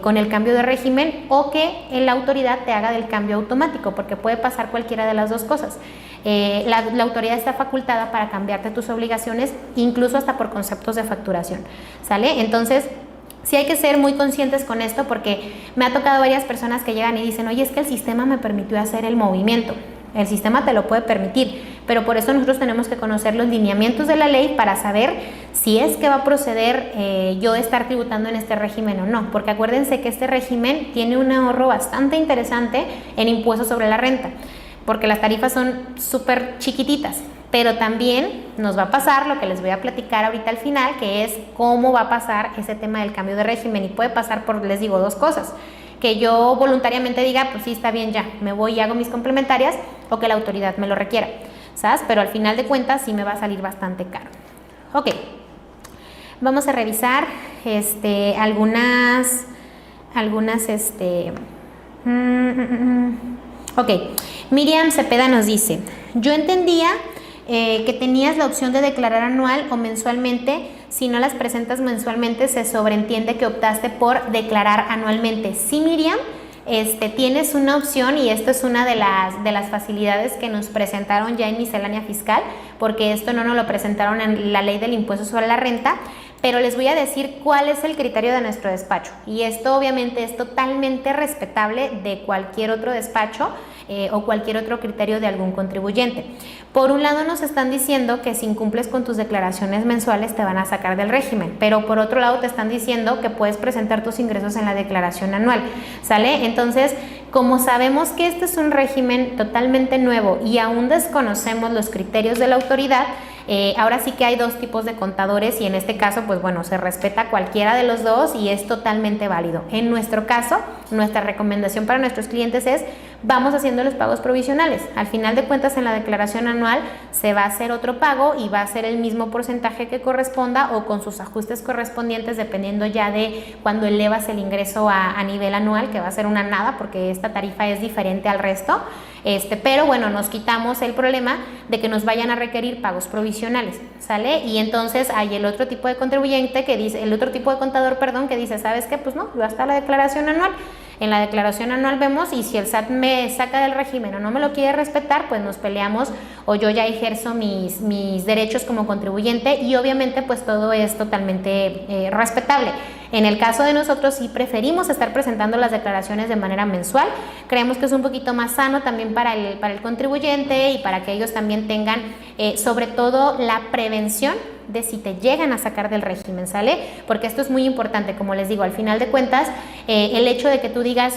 Speaker 1: con el cambio de régimen o que la autoridad te haga del cambio automático, porque puede pasar cualquiera de las dos cosas. La autoridad está facultada para cambiarte tus obligaciones, incluso hasta por conceptos de facturación, ¿sale? Entonces, sí hay que ser muy conscientes con esto porque me ha tocado varias personas que llegan y dicen, oye, es que el sistema me permitió hacer el movimiento. El sistema te lo puede permitir, pero por eso nosotros tenemos que conocer los lineamientos de la ley para saber si es que va a proceder yo estar tributando en este régimen o no, porque acuérdense que este régimen tiene un ahorro bastante interesante en impuestos sobre la renta, porque las tarifas son súper chiquititas, pero también nos va a pasar lo que les voy a platicar ahorita al final, que es cómo va a pasar ese tema del cambio de régimen y puede pasar por, les digo, 2 cosas. Que yo voluntariamente diga, pues sí, está bien, ya, me voy y hago mis complementarias, o que la autoridad me lo requiera, ¿sabes? Pero al final de cuentas sí me va a salir bastante caro. Ok, vamos a revisar Ok, Miriam Cepeda nos dice, yo entendía que tenías la opción de declarar anual o mensualmente. Si no las presentas mensualmente, se sobreentiende que optaste por declarar anualmente. Sí, Miriam, tienes una opción y esto es una de las facilidades que nos presentaron ya en miscelánea fiscal, porque esto no nos lo presentaron en la ley del impuesto sobre la renta, pero les voy a decir cuál es el criterio de nuestro despacho. Y esto obviamente es totalmente respetable de cualquier otro despacho o cualquier otro criterio de algún contribuyente. Por un lado nos están diciendo que si incumples con tus declaraciones mensuales te van a sacar del régimen, pero por otro lado te están diciendo que puedes presentar tus ingresos en la declaración anual, ¿sale? Entonces, como sabemos que este es un régimen totalmente nuevo y aún desconocemos los criterios de la autoridad, Ahora sí que hay dos tipos de contadores y en este caso, pues bueno, se respeta cualquiera de los dos y es totalmente válido. En nuestro caso, nuestra recomendación para nuestros clientes es vamos haciendo los pagos provisionales. Al final de cuentas, en la declaración anual se va a hacer otro pago y va a ser el mismo porcentaje que corresponda o con sus ajustes correspondientes dependiendo ya de cuando elevas el ingreso a nivel anual, que va a ser una nada porque esta tarifa es diferente al resto. Pero bueno, nos quitamos el problema de que nos vayan a requerir pagos provisionales, ¿sale? Y entonces hay el otro tipo de contribuyente que dice, el otro tipo de contador, perdón, que dice, ¿sabes qué? Pues no, yo hasta la declaración anual. En la declaración anual vemos y si el SAT me saca del régimen o no me lo quiere respetar, pues nos peleamos o yo ya ejerzo mis derechos como contribuyente y obviamente pues todo es totalmente respetable. En el caso de nosotros sí preferimos estar presentando las declaraciones de manera mensual, creemos que es un poquito más sano también para el contribuyente y para que ellos también tengan sobre todo la prevención de si te llegan a sacar del régimen, ¿sale? Porque esto es muy importante, como les digo, al final de cuentas, el hecho de que tú digas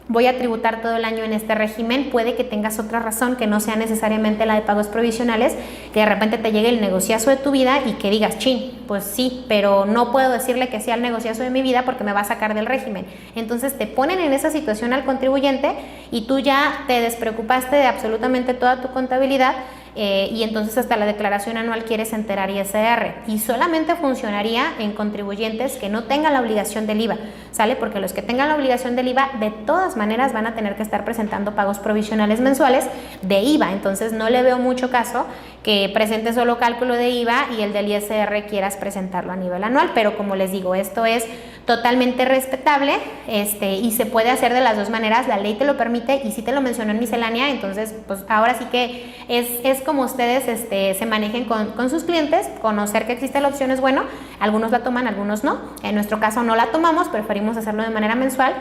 Speaker 1: voy a tributar todo el año en este régimen, puede que tengas otra razón que no sea necesariamente la de pagos provisionales, que de repente te llegue el negociazo de tu vida y que digas, chin, pues sí, pero no puedo decirle que sea el negociazo de mi vida porque me va a sacar del régimen. Entonces te ponen en esa situación al contribuyente y tú ya te despreocupaste de absolutamente toda tu contabilidad y entonces hasta la declaración anual quieres enterar ISR y solamente funcionaría en contribuyentes que no tengan la obligación del IVA, ¿sale? Porque los que tengan la obligación del IVA de todas maneras van a tener que estar presentando pagos provisionales mensuales de IVA, entonces no le veo mucho caso que presentes solo cálculo de IVA y el del ISR quieras presentarlo a nivel anual, pero como les digo, esto es totalmente respetable y se puede hacer de las dos maneras, la ley te lo permite y sí te lo mencionó en miscelánea, entonces pues ahora sí que es como ustedes se manejen con sus clientes, conocer que existe la opción es bueno, algunos la toman, algunos no, en nuestro caso no la tomamos, preferimos hacerlo de manera mensual,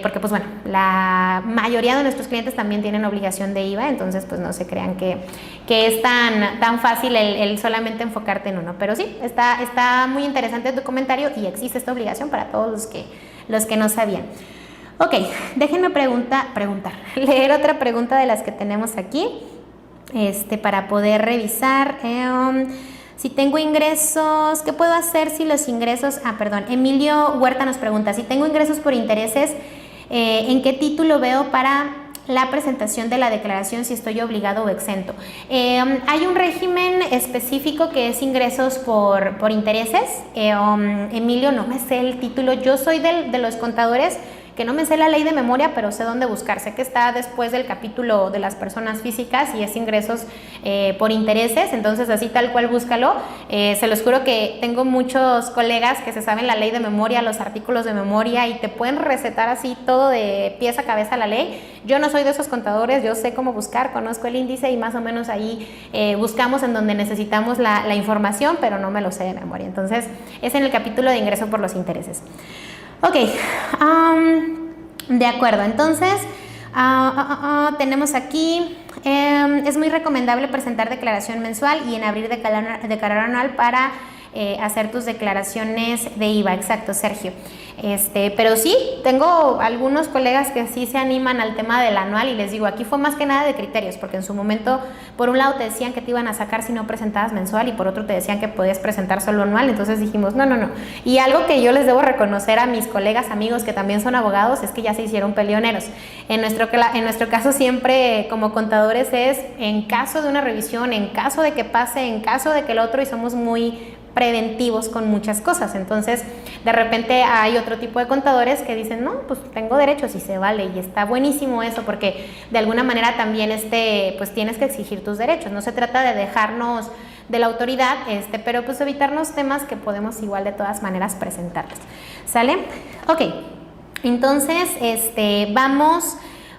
Speaker 1: porque pues bueno, la mayoría de nuestros clientes también tienen obligación de IVA, entonces pues no se crean que es tan fácil el solamente enfocarte en uno, pero sí, está muy interesante tu comentario y existe esta obligación para todos los que no sabían. Ok, déjenme leer otra pregunta de las que tenemos aquí, para poder revisar. Si tengo ingresos, ¿qué puedo hacer si los ingresos? Emilio Huerta nos pregunta, si tengo ingresos por intereses, ¿en qué título veo para la presentación de la declaración si estoy obligado o exento? Hay un régimen específico que es ingresos por intereses. Emilio, no me sé el título, yo soy de los contadores que no me sé la ley de memoria, pero sé dónde buscar. Sé que está después del capítulo de las personas físicas y es ingresos por intereses, entonces así tal cual búscalo. Se los juro que tengo muchos colegas que se saben la ley de memoria, los artículos de memoria y te pueden recetar así todo de pies a cabeza la ley. Yo no soy de esos contadores, yo sé cómo buscar, conozco el índice y más o menos ahí buscamos en donde necesitamos la información, pero no me lo sé de memoria. Entonces es en el capítulo de ingreso por los intereses. Ok, de acuerdo, entonces tenemos aquí, es muy recomendable presentar declaración mensual y en abril declarar anual para hacer tus declaraciones de IVA, exacto, Sergio. Pero sí, tengo algunos colegas que sí se animan al tema del anual y les digo, aquí fue más que nada de criterios, porque en su momento, por un lado te decían que te iban a sacar si no presentabas mensual y por otro te decían que podías presentar solo anual, entonces dijimos, no. Y algo que yo les debo reconocer a mis colegas, amigos que también son abogados, es que ya se hicieron peleoneros. En nuestro caso siempre como contadores es en caso de una revisión, en caso de que pase, en caso de que el otro, y somos muy preventivos con muchas cosas. Entonces de repente hay otro tipo de contadores que dicen, no, pues tengo derechos y se vale, y está buenísimo eso porque de alguna manera también pues tienes que exigir tus derechos, no se trata de dejarnos de la autoridad, pero pues evitarnos temas que podemos igual de todas maneras presentarles, ¿sale? Ok, entonces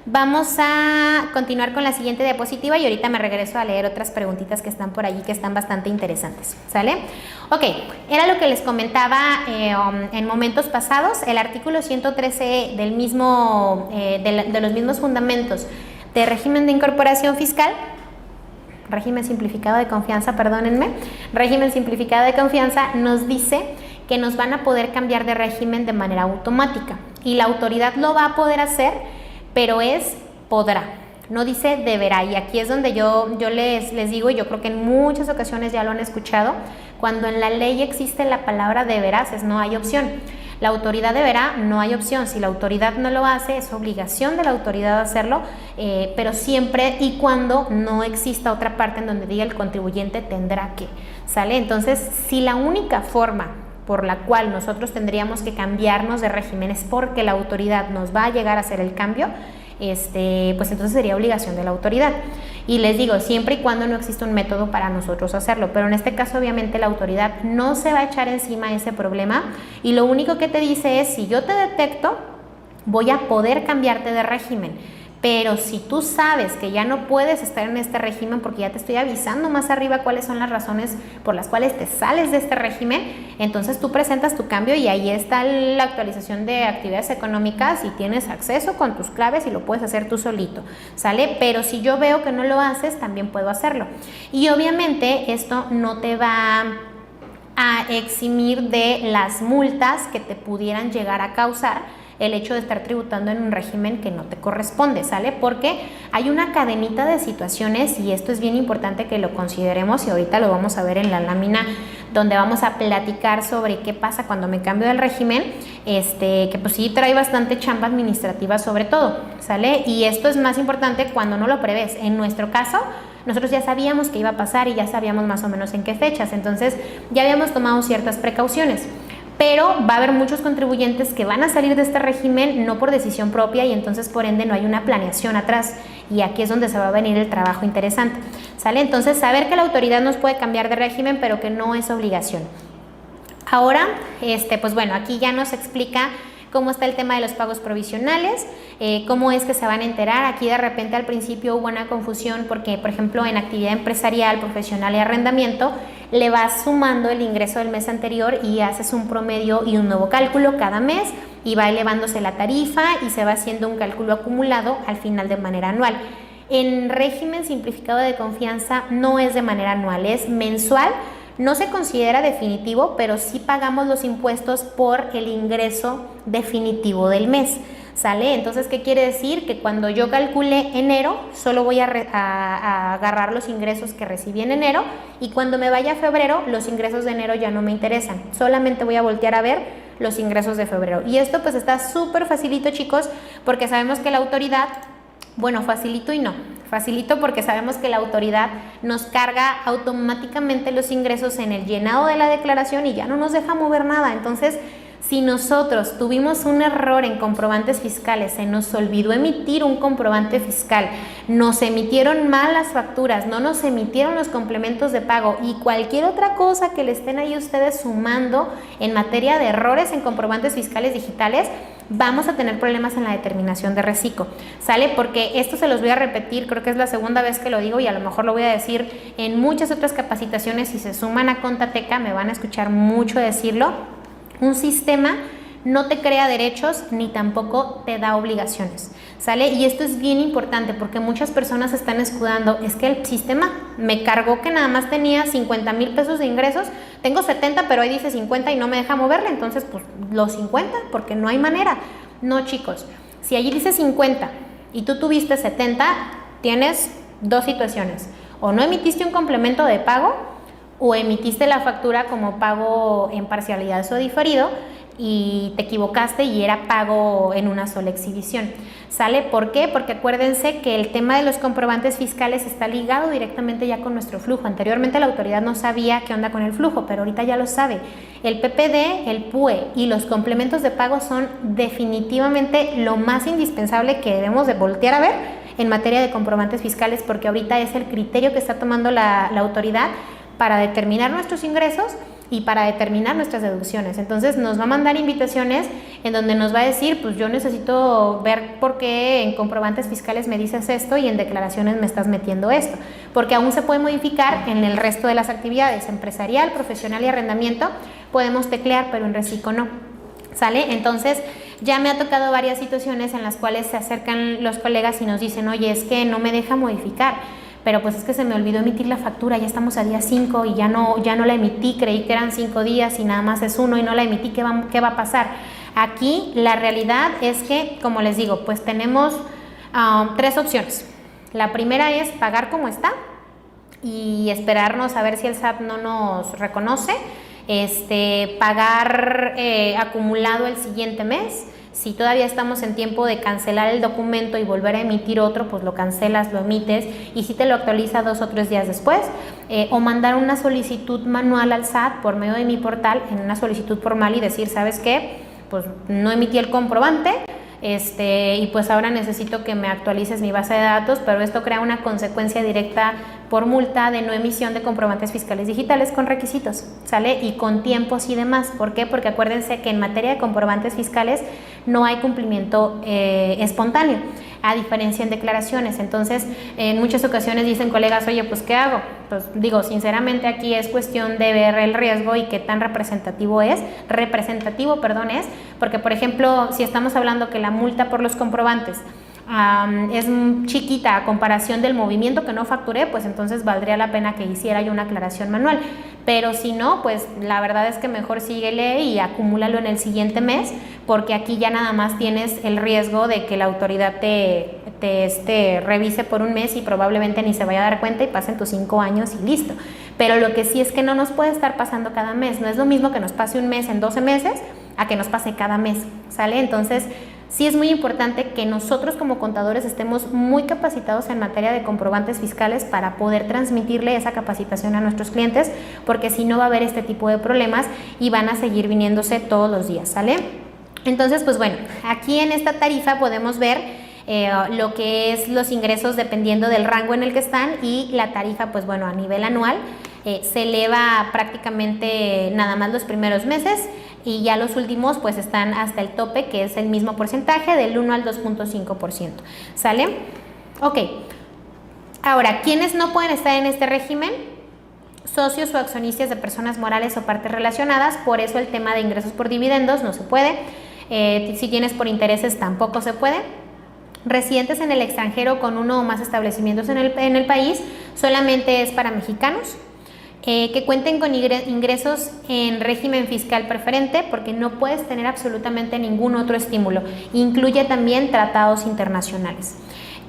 Speaker 1: vamos a continuar con la siguiente diapositiva y ahorita me regreso a leer otras preguntitas que están por allí que están bastante interesantes, ¿sale? Ok, era lo que les comentaba en momentos pasados, el artículo 113 del mismo, de los mismos fundamentos de régimen de incorporación fiscal, régimen simplificado de confianza, régimen simplificado de confianza nos dice que nos van a poder cambiar de régimen de manera automática y la autoridad lo va a poder hacer, pero podrá. no dice deberá. Y aquí es donde yo les digo, y yo creo que en muchas ocasiones ya lo han escuchado, cuando en la ley existe la palabra deberás, es no hay opción. La autoridad deberá, no hay opción. Si la autoridad no lo hace, es obligación de la autoridad hacerlo, pero siempre y cuando no exista otra parte en donde diga el contribuyente tendrá que, ¿sale? Entonces, si la única forma por la cual nosotros tendríamos que cambiarnos de régimen es porque la autoridad nos va a llegar a hacer el cambio, pues entonces sería obligación de la autoridad. Y les digo, siempre y cuando no exista un método para nosotros hacerlo, pero en este caso obviamente la autoridad no se va a echar encima ese problema y lo único que te dice es, si yo te detecto, voy a poder cambiarte de régimen. Pero si tú sabes que ya no puedes estar en este régimen, porque ya te estoy avisando más arriba cuáles son las razones por las cuales te sales de este régimen, entonces tú presentas tu cambio y ahí está la actualización de actividades económicas y tienes acceso con tus claves y lo puedes hacer tú solito, ¿sale? Pero si yo veo que no lo haces, también puedo hacerlo. Y obviamente esto no te va a eximir de las multas que te pudieran llegar a causar el hecho de estar tributando en un régimen que no te corresponde, ¿sale? Porque hay una cadenita de situaciones y esto es bien importante que lo consideremos y ahorita lo vamos a ver en la lámina donde vamos a platicar sobre qué pasa cuando me cambio del régimen, que pues sí trae bastante chamba administrativa sobre todo, ¿sale? Y esto es más importante cuando no lo prevés. En nuestro caso, nosotros ya sabíamos que iba a pasar y ya sabíamos más o menos en qué fechas, entonces ya habíamos tomado ciertas precauciones. Pero va a haber muchos contribuyentes que van a salir de este régimen no por decisión propia y entonces por ende no hay una planeación atrás y aquí es donde se va a venir el trabajo interesante, ¿sale? Entonces saber que la autoridad nos puede cambiar de régimen pero que no es obligación. Ahora, pues bueno, aquí ya nos explica cómo está el tema de los pagos provisionales, cómo es que se van a enterar. Aquí de repente al principio hubo una confusión porque, por ejemplo, en actividad empresarial, profesional y arrendamiento, le vas sumando el ingreso del mes anterior y haces un promedio y un nuevo cálculo cada mes y va elevándose la tarifa y se va haciendo un cálculo acumulado al final de manera anual. En régimen simplificado de confianza no es de manera anual, es mensual. No se considera definitivo, pero sí pagamos los impuestos por el ingreso definitivo del mes, ¿sale? Entonces, ¿qué quiere decir? Que cuando yo calcule enero, solo voy a agarrar los ingresos que recibí en enero y cuando me vaya a febrero, los ingresos de enero ya no me interesan, solamente voy a voltear a ver los ingresos de febrero. Y esto pues está súper facilito, chicos, porque sabemos que la autoridad, bueno, facilito y no. Facilito porque sabemos que la autoridad nos carga automáticamente los ingresos en el llenado de la declaración y ya no nos deja mover nada. Entonces, si nosotros tuvimos un error en comprobantes fiscales, se nos olvidó emitir un comprobante fiscal, nos emitieron mal las facturas, no nos emitieron los complementos de pago y cualquier otra cosa que le estén ahí ustedes sumando en materia de errores en comprobantes fiscales digitales, vamos a tener problemas en la determinación de reciclo, ¿sale? Porque esto se los voy a repetir, creo que es la segunda vez que lo digo y a lo mejor lo voy a decir en muchas otras capacitaciones. Si se suman a Contateca me van a escuchar mucho decirlo. Un sistema no te crea derechos ni tampoco te da obligaciones, ¿sale? Y esto es bien importante porque muchas personas están escudando, es que el sistema me cargó que nada más tenía 50,000 pesos de ingresos, tengo 70 pero ahí dice 50 y no me deja moverle, entonces pues los 50 porque no hay manera. No, chicos, si allí dice 50 y tú tuviste 70, tienes dos situaciones, o no emitiste un complemento de pago o emitiste la factura como pago en parcialidades o diferido y te equivocaste y era pago en una sola exhibición, ¿sale? ¿Por qué? Porque acuérdense que el tema de los comprobantes fiscales está ligado directamente ya con nuestro flujo. Anteriormente la autoridad no sabía qué onda con el flujo, pero ahorita ya lo sabe. El PPD, el PUE y los complementos de pago son definitivamente lo más indispensable que debemos de voltear a ver en materia de comprobantes fiscales, porque ahorita es el criterio que está tomando la autoridad para determinar nuestros ingresos y para determinar nuestras deducciones. Entonces nos va a mandar invitaciones en donde nos va a decir, pues yo necesito ver por qué en comprobantes fiscales me dices esto y en declaraciones me estás metiendo esto, porque aún se puede modificar en el resto de las actividades, empresarial, profesional y arrendamiento, podemos teclear, pero en reciclo no, ¿sale? Entonces ya me ha tocado varias situaciones en las cuales se acercan los colegas y nos dicen, oye, es que no me deja modificar, pero pues es que se me olvidó emitir la factura, ya estamos a día 5 y ya no la emití, creí que eran 5 días y nada más es 1 y no la emití, ¿qué va a pasar? Aquí la realidad es que, como les digo, pues tenemos 3 opciones. La primera es pagar como está y esperarnos a ver si el SAT no nos reconoce, pagar acumulado el siguiente mes. Si todavía estamos en tiempo de cancelar el documento y volver a emitir otro, pues lo cancelas, lo emites y si te lo actualiza 2 o 3 días después, o mandar una solicitud manual al SAT por medio de mi portal, en una solicitud formal y decir, ¿sabes qué? Pues no emití el comprobante, y pues ahora necesito que me actualices mi base de datos, pero esto crea una consecuencia directa por multa de no emisión de comprobantes fiscales digitales con requisitos, ¿sale? Y con tiempos y demás. ¿Por qué? Porque acuérdense que en materia de comprobantes fiscales no hay cumplimiento espontáneo, a diferencia en declaraciones. Entonces, en muchas ocasiones dicen colegas, oye, pues ¿qué hago? Pues digo, sinceramente aquí es cuestión de ver el riesgo y qué tan representativo es, porque por ejemplo, si estamos hablando que la multa por los comprobantes es chiquita a comparación del movimiento que no facturé, pues entonces valdría la pena que hiciera yo una aclaración manual, pero si no, pues la verdad es que mejor síguele y acumúlalo en el siguiente mes, porque aquí ya nada más tienes el riesgo de que la autoridad te revise por un mes y probablemente ni se vaya a dar cuenta y pasen tus 5 años y listo. Pero lo que sí es que no nos puede estar pasando cada mes, no es lo mismo que nos pase un mes en 12 meses a que nos pase cada mes, ¿sale? Entonces sí es muy importante que nosotros como contadores estemos muy capacitados en materia de comprobantes fiscales para poder transmitirle esa capacitación a nuestros clientes, porque si no va a haber este tipo de problemas y van a seguir viniéndose todos los días, ¿sale? Entonces, pues bueno, aquí en esta tarifa podemos ver lo que es los ingresos dependiendo del rango en el que están y la tarifa, pues bueno, a nivel anual se eleva prácticamente nada más los primeros meses y ya los últimos pues están hasta el tope, que es el mismo porcentaje del 1 al 2.5%, ¿sale? Ok, ahora, ¿quiénes no pueden estar en este régimen? Socios o accionistas de personas morales o partes relacionadas, por eso el tema de ingresos por dividendos no se puede, si tienes por intereses tampoco se puede. Residentes en el extranjero con uno o más establecimientos en el país solamente es para mexicanos, que cuenten con ingresos en régimen fiscal preferente, porque no puedes tener absolutamente ningún otro estímulo, incluye también tratados internacionales,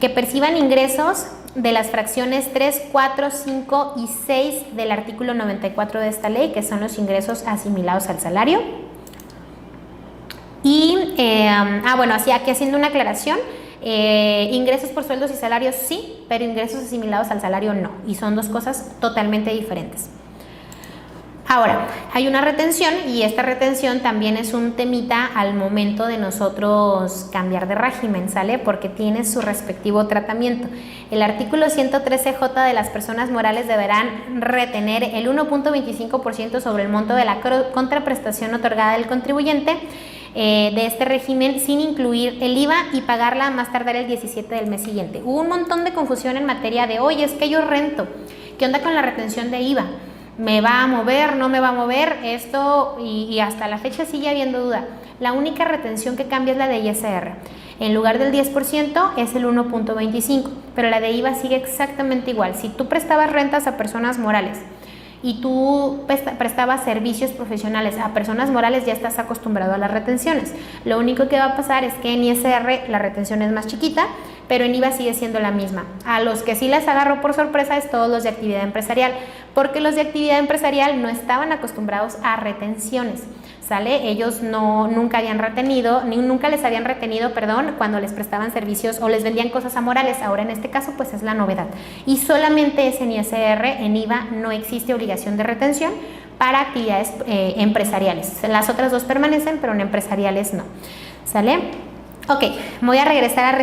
Speaker 1: que perciban ingresos de las fracciones 3, 4, 5 y 6 del artículo 94 de esta ley, que son los ingresos asimilados al salario. Y, bueno, así aquí haciendo una aclaración, ingresos por sueldos y salarios sí, pero ingresos asimilados al salario no, y son dos cosas totalmente diferentes. Ahora, hay una retención y esta retención también es un temita al momento de nosotros cambiar de régimen, ¿sale? Porque tiene su respectivo tratamiento. El artículo 113J de las personas morales deberán retener el 1.25% sobre el monto de la contraprestación otorgada del contribuyente de este régimen sin incluir el IVA y pagarla a más tardar el 17 del mes siguiente. Hubo un montón de confusión en materia de, oye, es que yo rento, ¿qué onda con la retención de IVA? ¿Me va a mover? ¿No me va a mover? Esto, y hasta la fecha sigue habiendo duda. La única retención que cambia es la de ISR. En lugar del 10% es el 1.25%, pero la de IVA sigue exactamente igual. Si tú prestabas rentas a personas morales y tú prestabas servicios profesionales a personas morales, ya estás acostumbrado a las retenciones. Lo único que va a pasar es que en ISR la retención es más chiquita, pero en IVA sigue siendo la misma. A los que sí les agarro por sorpresa es todos los de actividad empresarial, porque los de actividad empresarial no estaban acostumbrados a retenciones, ¿sale? Ellos nunca les habían retenido, cuando les prestaban servicios o les vendían cosas a morales. Ahora en este caso pues es la novedad. Y solamente es en ISR, en IVA no existe obligación de retención para actividades empresariales. Las otras dos permanecen, pero en empresariales no, ¿sale? Ok, voy a regresar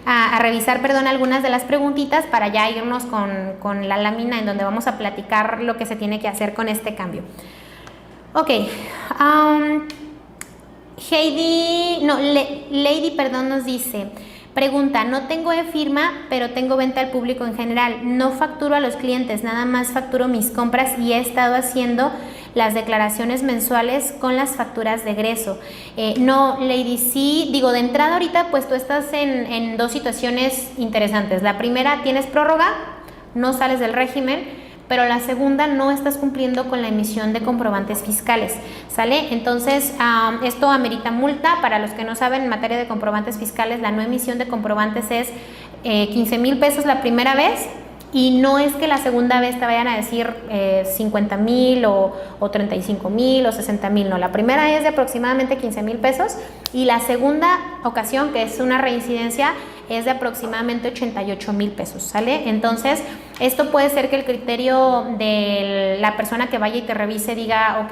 Speaker 1: a revisar algunas de las preguntitas para ya irnos con la lámina en donde vamos a platicar lo que se tiene que hacer con este cambio. Ok, Lady, nos dice, pregunta, no tengo e-firma, pero tengo venta al público en general, no facturo a los clientes, nada más facturo mis compras y he estado haciendo las declaraciones mensuales con las facturas de egreso. No, Lady, sí, digo, de entrada ahorita pues tú estás en dos situaciones interesantes. La primera, tienes prórroga, no sales del régimen, pero la segunda, no estás cumpliendo con la emisión de comprobantes fiscales, ¿sale? Entonces, esto amerita multa. Para los que no saben, en materia de comprobantes fiscales, la no emisión de comprobantes es 15,000 pesos la primera vez, y no es que la segunda vez te vayan a decir 50,000 o 35,000 o 60,000, no, la primera es de aproximadamente 15,000 pesos y la segunda ocasión, que es una reincidencia, es de aproximadamente 88,000 pesos, ¿sale? Entonces, esto puede ser que el criterio de la persona que vaya y te revise diga, ok,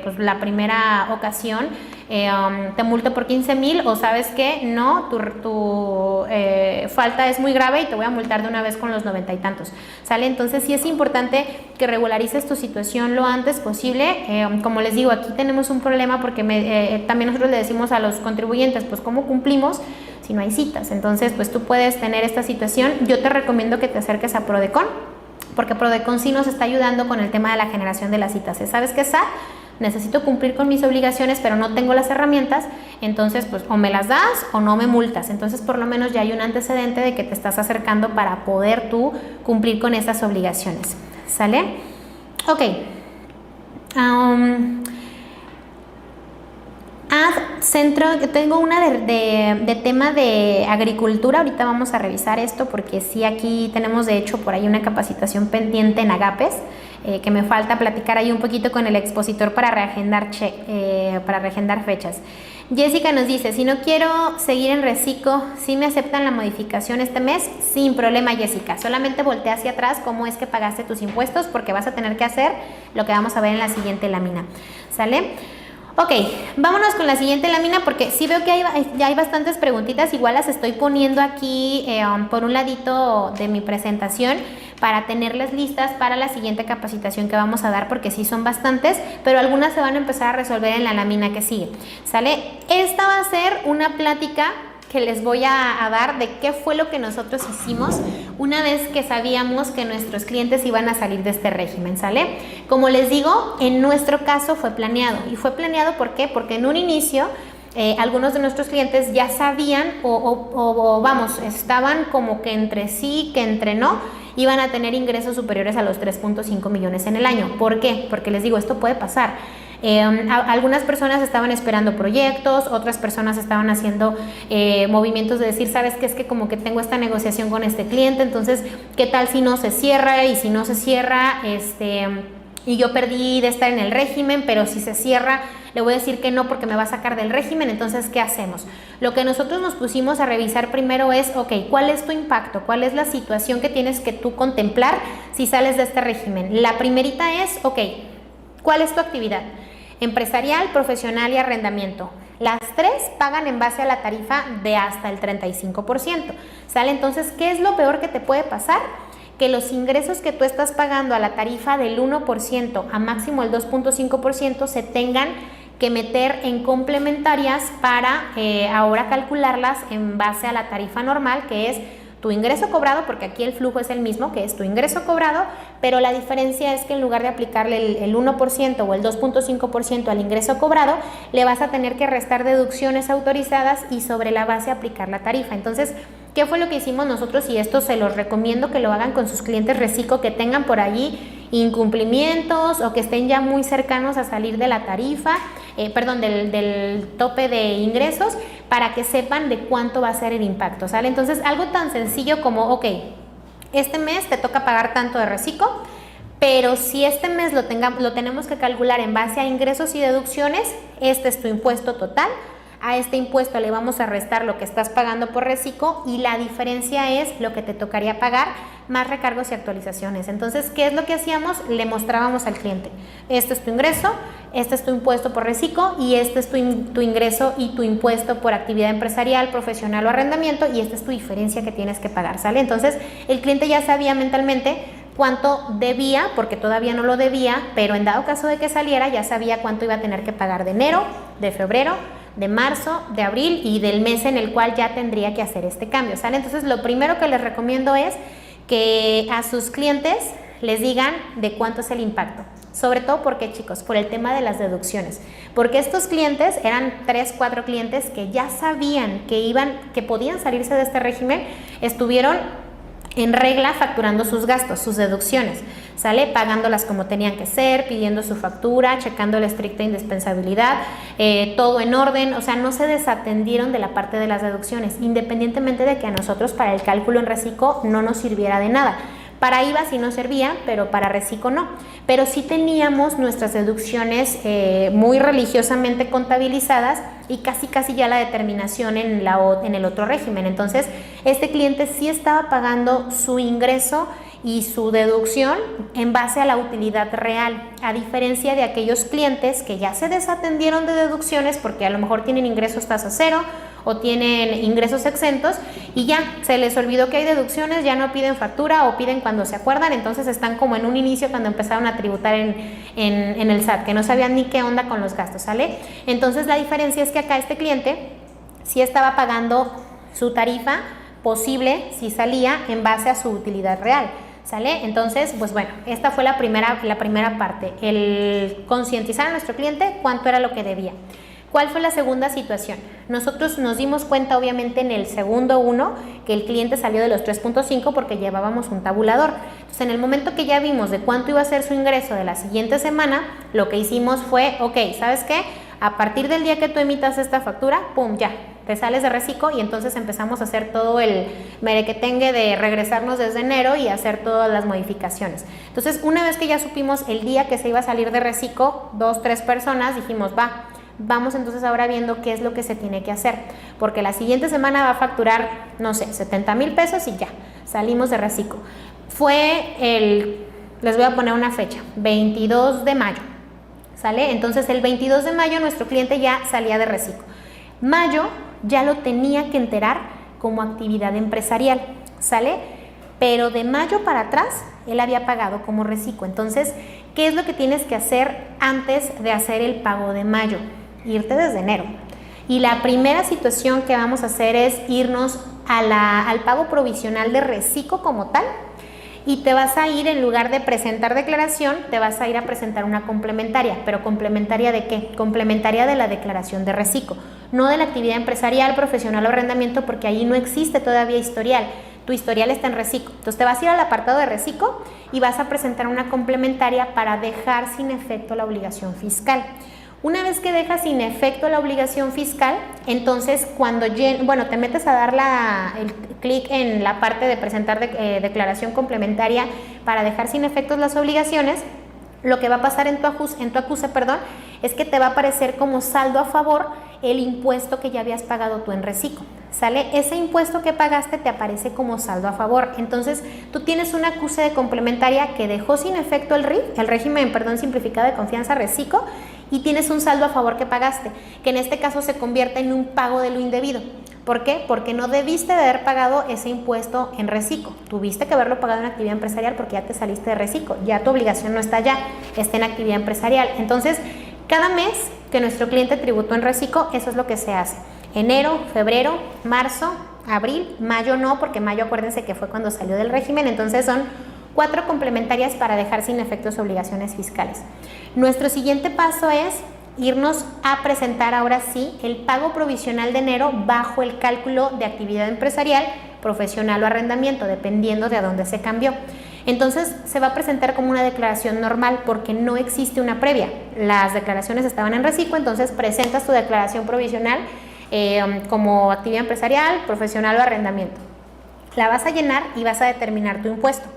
Speaker 1: pues la primera ocasión te multo por 15,000, o sabes que no, tu falta es muy grave y te voy a multar de una vez con los 90 y tantos, ¿sale? Entonces sí es importante que regularices tu situación lo antes posible. Como les digo, aquí tenemos un problema porque también nosotros le decimos a los contribuyentes, pues ¿cómo cumplimos si no hay citas? Entonces pues tú puedes tener esta situación. Yo te recomiendo que te acerques a Prodecon, porque Prodecon sí nos está ayudando con el tema de la generación de las citas. ¿Sabes qué, SAT? Necesito cumplir con mis obligaciones, pero no tengo las herramientas, entonces pues o me las das o no me multas. Entonces por lo menos ya hay un antecedente de que te estás acercando para poder tú cumplir con esas obligaciones, ¿sale? Ok. Centro, tengo una de tema de agricultura. Ahorita vamos a revisar esto porque sí, aquí tenemos de hecho por ahí una capacitación pendiente en Agapes, que me falta platicar ahí un poquito con el expositor para reagendar fechas. Jessica nos dice, si no quiero seguir en Recico, ¿sí me aceptan la modificación este mes? Sin problema, Jessica, solamente voltea hacia atrás cómo es que pagaste tus impuestos, porque vas a tener que hacer lo que vamos a ver en la siguiente lámina, ¿sale? Ok, vámonos con la siguiente lámina porque sí veo que ya hay bastantes preguntitas, igual las estoy poniendo aquí por un ladito de mi presentación para tenerlas listas para la siguiente capacitación que vamos a dar, porque sí son bastantes, pero algunas se van a empezar a resolver en la lámina que sigue, ¿sale? Esta va a ser una plática que les voy a dar de qué fue lo que nosotros hicimos una vez que sabíamos que nuestros clientes iban a salir de este régimen, ¿sale? Como les digo, en nuestro caso fue planeado. ¿Y fue planeado por qué? Porque en un inicio algunos de nuestros clientes ya sabían vamos, estaban como que entre sí, que entre no, iban a tener ingresos superiores a los 3.5 millones en el año. ¿Por qué? Porque les digo, esto puede pasar. Algunas personas estaban esperando proyectos, otras personas estaban haciendo movimientos de decir, sabes qué, es que como que tengo esta negociación con este cliente, entonces qué tal si no se cierra, y si no se cierra, y yo perdí de estar en el régimen, pero si se cierra le voy a decir que no porque me va a sacar del régimen. Entonces, ¿qué hacemos? Lo que nosotros nos pusimos a revisar primero es, ok, ¿cuál es tu impacto? ¿Cuál es la situación que tienes que tú contemplar si sales de este régimen? La primerita es, ok, ¿cuál es tu actividad? Empresarial, profesional y arrendamiento. Las tres pagan en base a la tarifa de hasta el 35%, ¿sale? Entonces, ¿qué es lo peor que te puede pasar? Que los ingresos que tú estás pagando a la tarifa del 1% a máximo el 2.5% se tengan que meter en complementarias para ahora calcularlas en base a la tarifa normal, que es tu ingreso cobrado, porque aquí el flujo es el mismo, que es tu ingreso cobrado, pero la diferencia es que en lugar de aplicarle el 1% o el 2.5% al ingreso cobrado, le vas a tener que restar deducciones autorizadas y sobre la base aplicar la tarifa. Entonces, ¿qué fue lo que hicimos nosotros? Y esto se los recomiendo que lo hagan con sus clientes Recico que tengan por allí incumplimientos o que estén ya muy cercanos a salir de la tarifa, del tope de ingresos, para que sepan de cuánto va a ser el impacto, ¿sale? Entonces, algo tan sencillo como, ok, este mes te toca pagar tanto de Recico, pero si este mes lo tenemos que calcular en base a ingresos y deducciones, este es tu impuesto total. A este impuesto le vamos a restar lo que estás pagando por Recico y la diferencia es lo que te tocaría pagar más recargos y actualizaciones. Entonces, ¿qué es lo que hacíamos? Le mostrábamos al cliente, este es tu ingreso, este es tu impuesto por Recico y este es tu ingreso y tu impuesto por actividad empresarial, profesional o arrendamiento, y esta es tu diferencia que tienes que pagar, ¿sale? Entonces, el cliente ya sabía mentalmente cuánto debía, porque todavía no lo debía, pero en dado caso de que saliera, ya sabía cuánto iba a tener que pagar de enero, de febrero, de marzo, de abril y del mes en el cual ya tendría que hacer este cambio, ¿sale? Entonces, lo primero que les recomiendo es que a sus clientes les digan de cuánto es el impacto. Sobre todo porque, chicos, por el tema de las deducciones. Porque estos clientes eran 3, 4 clientes que ya sabían que podían salirse de este régimen, estuvieron en regla facturando sus gastos, sus deducciones, ¿sale? Pagándolas como tenían que ser, pidiendo su factura, checando la estricta indispensabilidad, todo en orden, o sea, no se desatendieron de la parte de las deducciones, independientemente de que a nosotros para el cálculo en Recico no nos sirviera de nada. Para IVA sí nos servía, pero para Recico no. Pero sí teníamos nuestras deducciones muy religiosamente contabilizadas y casi ya la determinación en el otro régimen. Entonces, este cliente sí estaba pagando su ingreso y su deducción en base a la utilidad real, a diferencia de aquellos clientes que ya se desatendieron de deducciones porque a lo mejor tienen ingresos tasa cero o tienen ingresos exentos y ya se les olvidó que hay deducciones, ya no piden factura o piden cuando se acuerdan, entonces están como en un inicio cuando empezaron a tributar en el SAT, que no sabían ni qué onda con los gastos, ¿sale? Entonces la diferencia es que acá este cliente sí estaba pagando su tarifa posible si salía en base a su utilidad real, ¿sale? Entonces, pues bueno, esta fue la primera parte, el concientizar a nuestro cliente cuánto era lo que debía. ¿Cuál fue la segunda situación? Nosotros nos dimos cuenta obviamente en el segundo 1 que el cliente salió de los 3.5 porque llevábamos un tabulador. Entonces en el momento que ya vimos de cuánto iba a ser su ingreso de la siguiente semana, lo que hicimos fue, ok, ¿sabes qué? A partir del día que tú emitas esta factura, pum, ya, te sales de Recico y entonces empezamos a hacer todo el merequetengue de regresarnos desde enero y hacer todas las modificaciones. Entonces una vez que ya supimos el día que se iba a salir de Recico, 2, 3 personas, dijimos, vamos entonces ahora viendo qué es lo que se tiene que hacer, porque la siguiente semana va a facturar, no sé, 70,000 pesos y ya, salimos de Recico. Les voy a poner una fecha, 22 de mayo, ¿sale? Entonces el 22 de mayo nuestro cliente ya salía de Recico. Mayo ya lo tenía que enterar como actividad empresarial, ¿sale? Pero de mayo para atrás él había pagado como Recico. Entonces, ¿qué es lo que tienes que hacer antes de hacer el pago de mayo? Irte desde enero. Y la primera situación que vamos a hacer es irnos al pago provisional de Recico como tal, y te vas a ir, en lugar de presentar declaración, te vas a ir a presentar una complementaria. ¿Pero complementaria de qué? Complementaria de la declaración de Recico, no de la actividad empresarial, profesional o arrendamiento, porque ahí no existe todavía historial. Tu historial está en Recico. Entonces te vas a ir al apartado de Recico y vas a presentar una complementaria para dejar sin efecto la obligación fiscal. Una vez que dejas sin efecto la obligación fiscal, entonces cuando te metes a dar el clic en la parte de presentar declaración complementaria para dejar sin efectos las obligaciones, lo que va a pasar en tu acuse, es que te va a aparecer como saldo a favor el impuesto que ya habías pagado tú en Recico, ¿sale? Ese impuesto que pagaste te aparece como saldo a favor. Entonces tú tienes un acuse de complementaria que dejó sin efecto el régimen simplificado de confianza Recico, y tienes un saldo a favor que pagaste, que en este caso se convierte en un pago de lo indebido. ¿Por qué? Porque no debiste de haber pagado ese impuesto en Recico, tuviste que haberlo pagado en actividad empresarial porque ya te saliste de Recico, ya tu obligación no está allá, está en actividad empresarial. Entonces, cada mes que nuestro cliente tributó en Recico, eso es lo que se hace. Enero, febrero, marzo, abril, mayo no, porque mayo acuérdense que fue cuando salió del régimen, entonces son 4 complementarias para dejar sin efectos obligaciones fiscales. Nuestro siguiente paso es irnos a presentar ahora sí el pago provisional de enero bajo el cálculo de actividad empresarial, profesional o arrendamiento, dependiendo de a dónde se cambió. Entonces se va a presentar como una declaración normal porque no existe una previa. Las declaraciones estaban en Recico, entonces presentas tu declaración provisional como actividad empresarial, profesional o arrendamiento. La vas a llenar y vas a determinar tu impuesto.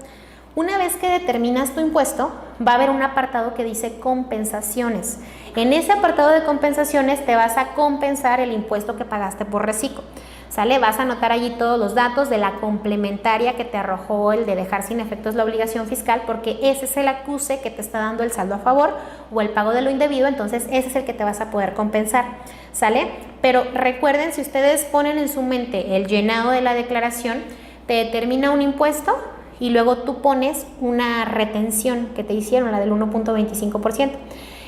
Speaker 1: Una vez que determinas tu impuesto, va a haber un apartado que dice compensaciones. En ese apartado de compensaciones te vas a compensar el impuesto que pagaste por Recico, ¿sale? Vas a anotar allí todos los datos de la complementaria que te arrojó el de dejar sin efectos la obligación fiscal, porque ese es el acuse que te está dando el saldo a favor o el pago de lo indebido, entonces ese es el que te vas a poder compensar, ¿sale? Pero recuerden, si ustedes ponen en su mente el llenado de la declaración, te determina un impuesto y luego tú pones una retención que te hicieron, la del 1.25%.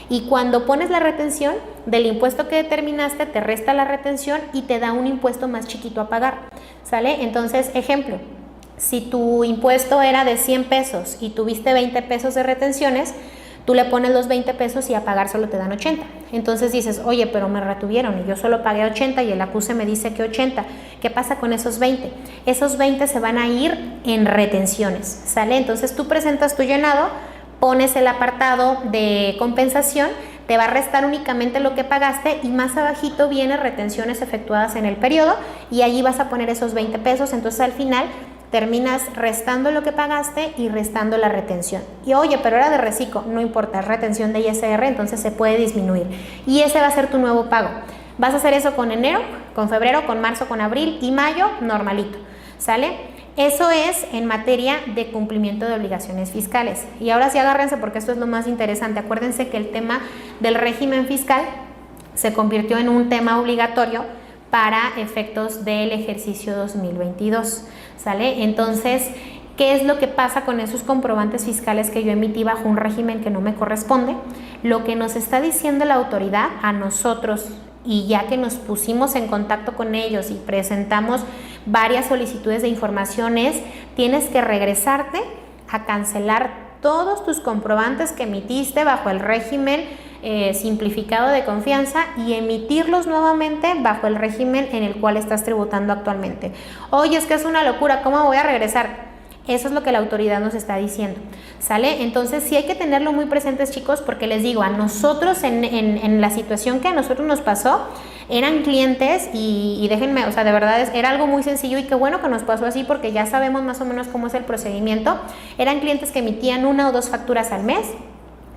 Speaker 1: Y cuando pones la retención del impuesto que determinaste, te resta la retención y te da un impuesto más chiquito a pagar, ¿sale? Entonces, ejemplo, si tu impuesto era de 100 pesos y tuviste 20 pesos de retenciones, Tú le pones los 20 pesos y a pagar solo te dan 80. Entonces dices, oye, pero me retuvieron y yo solo pagué 80 y el acuse me dice que 80. ¿Qué pasa con esos 20? Esos 20 se van a ir en retenciones, ¿sale? Entonces tú presentas tu llenado, pones el apartado de compensación, te va a restar únicamente lo que pagaste y más abajito viene retenciones efectuadas en el periodo y allí vas a poner esos 20 pesos. Entonces al final terminas restando lo que pagaste y restando la retención. Y oye, pero era de reciclo, no importa, es retención de ISR, entonces se puede disminuir. Y ese va a ser tu nuevo pago. Vas a hacer eso con enero, con febrero, con marzo, con abril y mayo, normalito, ¿sale? Eso es en materia de cumplimiento de obligaciones fiscales. Y ahora sí agárrense porque esto es lo más interesante. Acuérdense que el tema del régimen fiscal se convirtió en un tema obligatorio para efectos del ejercicio 2022, ¿sale? Entonces, ¿qué es lo que pasa con esos comprobantes fiscales que yo emití bajo un régimen que no me corresponde? Lo que nos está diciendo la autoridad a nosotros, y ya que nos pusimos en contacto con ellos y presentamos varias solicitudes de información, es: tienes que regresarte a cancelar todos tus comprobantes que emitiste bajo el régimen simplificado de confianza y emitirlos nuevamente bajo el régimen en el cual estás tributando actualmente. Oye, es que es una locura, ¿cómo voy a regresar? Eso es lo que la autoridad nos está diciendo, ¿sale? Entonces sí hay que tenerlo muy presentes, chicos, porque les digo, a nosotros en la situación que a nosotros nos pasó, eran clientes y déjenme, o sea, de verdad era algo muy sencillo y qué bueno que nos pasó así porque ya sabemos más o menos cómo es el procedimiento. Eran clientes que emitían 1 o 2 facturas al mes,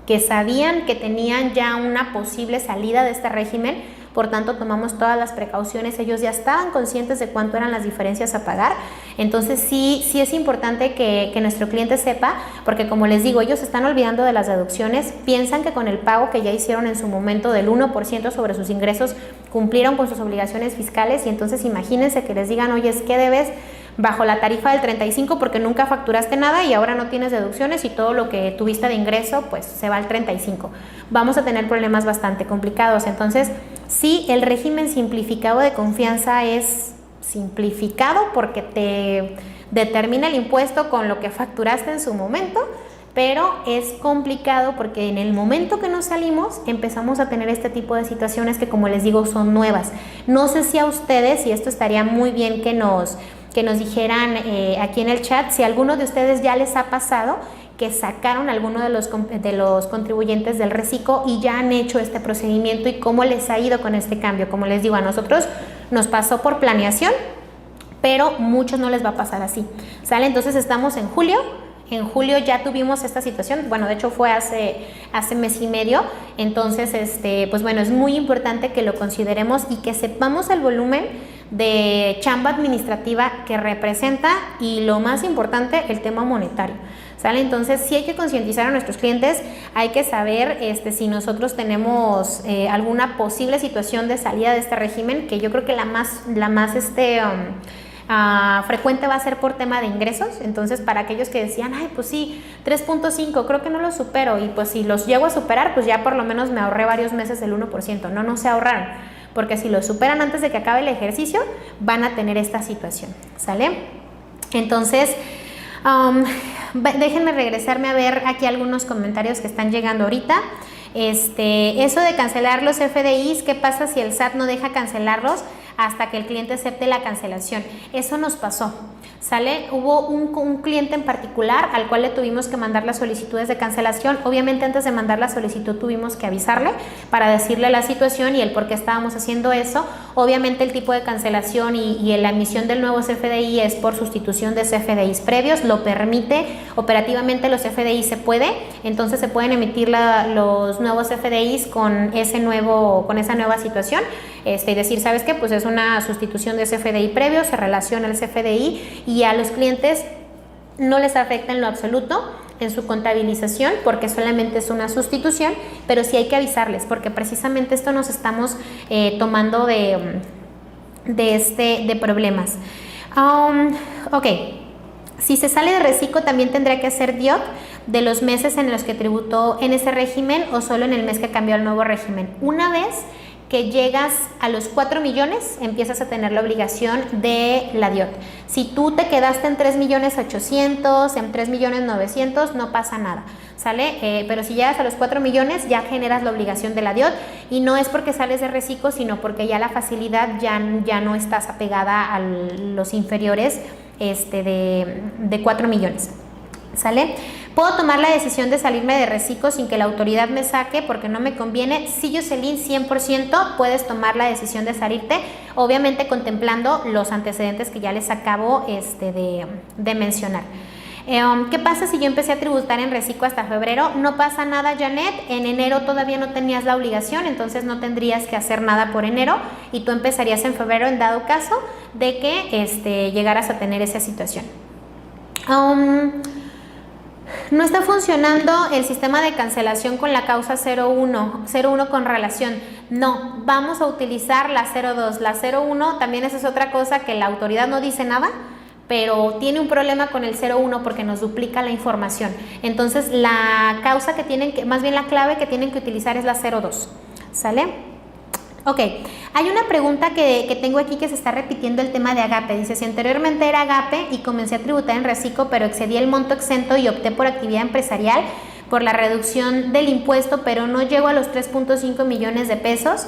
Speaker 1: que sabían que tenían ya una posible salida de este régimen, por tanto tomamos todas las precauciones, ellos ya estaban conscientes de cuánto eran las diferencias a pagar. Entonces sí es importante que nuestro cliente sepa, porque como les digo, ellos se están olvidando de las deducciones, piensan que con el pago que ya hicieron en su momento del 1% sobre sus ingresos cumplieron con sus obligaciones fiscales, y entonces imagínense que les digan, oye, es que debes bajo la tarifa del 35 porque nunca facturaste nada y ahora no tienes deducciones y todo lo que tuviste de ingreso pues se va al 35. Vamos a tener problemas bastante complicados. Entonces sí, el régimen simplificado de confianza es simplificado porque te determina el impuesto con lo que facturaste en su momento, pero es complicado porque en el momento que nos salimos empezamos a tener este tipo de situaciones que, como les digo, son nuevas. No sé si a ustedes, y esto estaría muy bien que nos dijeran aquí en el chat, si a alguno de ustedes ya les ha pasado que sacaron a alguno de los contribuyentes del reciclo y ya han hecho este procedimiento y cómo les ha ido con este cambio. Como les digo, a nosotros nos pasó por planeación, pero muchos no les va a pasar así, ¿sale? Entonces estamos en julio. En julio ya tuvimos esta situación, bueno, de hecho fue hace mes y medio. Entonces, pues bueno, es muy importante que lo consideremos y que sepamos el volumen de chamba administrativa que representa y, lo más importante, el tema monetario, ¿sale? Entonces sí hay que concientizar a nuestros clientes, hay que saber si nosotros tenemos alguna posible situación de salida de este régimen, que yo creo que la más frecuente va a ser por tema de ingresos. Entonces, para aquellos que decían, ay, pues sí, 3.5, creo que no lo supero, y pues si los llego a superar, pues ya por lo menos me ahorré varios meses del 1%. No se ahorraron, porque si lo superan antes de que acabe el ejercicio, van a tener esta situación, ¿sale? Entonces, déjenme regresarme a ver aquí algunos comentarios que están llegando ahorita. Eso de cancelar los FDIs, ¿qué pasa si el SAT no deja cancelarlos hasta que el cliente acepte la cancelación? Eso nos pasó, ¿sale? Hubo un cliente en particular al cual le tuvimos que mandar las solicitudes de cancelación. Obviamente antes de mandar la solicitud tuvimos que avisarle para decirle la situación y el por qué estábamos haciendo eso. Obviamente el tipo de cancelación y la emisión del nuevo CFDI es por sustitución de CFDIs previos, lo permite operativamente. Los CFDIs se puede, entonces se pueden emitir los nuevos CFDIs con esa nueva situación, y decir, ¿sabes qué? Pues es una sustitución de CFDI previo, se relaciona el CFDI y a los clientes no les afecta en lo absoluto en su contabilización porque solamente es una sustitución, pero sí hay que avisarles porque precisamente esto nos estamos tomando de problemas. Ok, si se sale de reciclo también tendrá que hacer DIOT de los meses en los que tributó en ese régimen o solo en el mes que cambió al nuevo régimen. Una vez que llegas a los 4 millones, empiezas a tener la obligación de la DIOT. Si tú te quedaste en 3.800.000, en 3.900.000, no pasa nada, ¿sale? Pero si llegas a los 4 millones, ya generas la obligación de la DIOT, y no es porque sales de reciclo, sino porque ya la facilidad ya no estás apegada a los inferiores de 4 millones, ¿sale? ¿Puedo tomar la decisión de salirme de reciclo sin que la autoridad me saque porque no me conviene? Sí, Jocelyn, 100% puedes tomar la decisión de salirte, obviamente contemplando los antecedentes que ya les acabo de mencionar. ¿Qué pasa si yo empecé a tributar en reciclo hasta febrero? No pasa nada, Janet, en enero todavía no tenías la obligación, entonces no tendrías que hacer nada por enero y tú empezarías en febrero en dado caso de que llegaras a tener esa situación. No está funcionando el sistema de cancelación con la causa 01 con relación. No, vamos a utilizar la 02. La 01 también esa es otra cosa que la autoridad no dice nada, pero tiene un problema con el 01 porque nos duplica la información. Entonces la causa que tienen que, más bien la clave que tienen que utilizar es la 02. ¿Sale? Ok, hay una pregunta que tengo aquí que se está repitiendo, el tema de agape. Dice, si anteriormente era agape y comencé a tributar en reciclo, pero excedí el monto exento y opté por actividad empresarial por la reducción del impuesto, pero no llego a los 3.5 millones de pesos.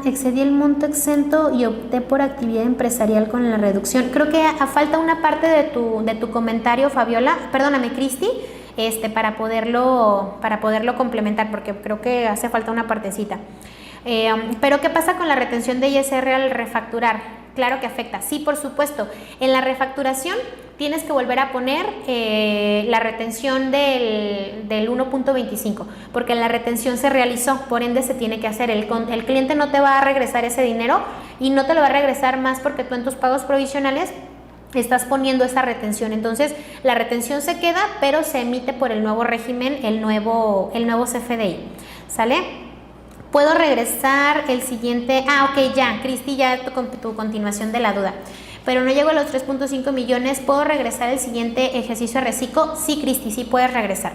Speaker 1: Excedí el monto exento y opté por actividad empresarial con la reducción. Creo que falta una parte de tu comentario, Fabiola, perdóname, Cristi, para poderlo complementar, porque creo que hace falta una partecita. Pero ¿qué pasa con la retención de ISR al refacturar? Claro que afecta, sí, por supuesto. En la refacturación tienes que volver a poner la retención del 1.25, porque la retención se realizó, por ende se tiene que hacer. El cliente no te va a regresar ese dinero y no te lo va a regresar más porque tú en tus pagos provisionales estás poniendo esa retención. Entonces la retención se queda, pero se emite por el nuevo régimen, el nuevo CFDI, ¿sale? ¿Puedo regresar el siguiente? Ok, ya, Cristi, ya tu continuación de la duda. Pero no llego a los 3.5 millones, ¿puedo regresar el siguiente ejercicio de reciclo? Sí, Cristi, sí puedes regresar.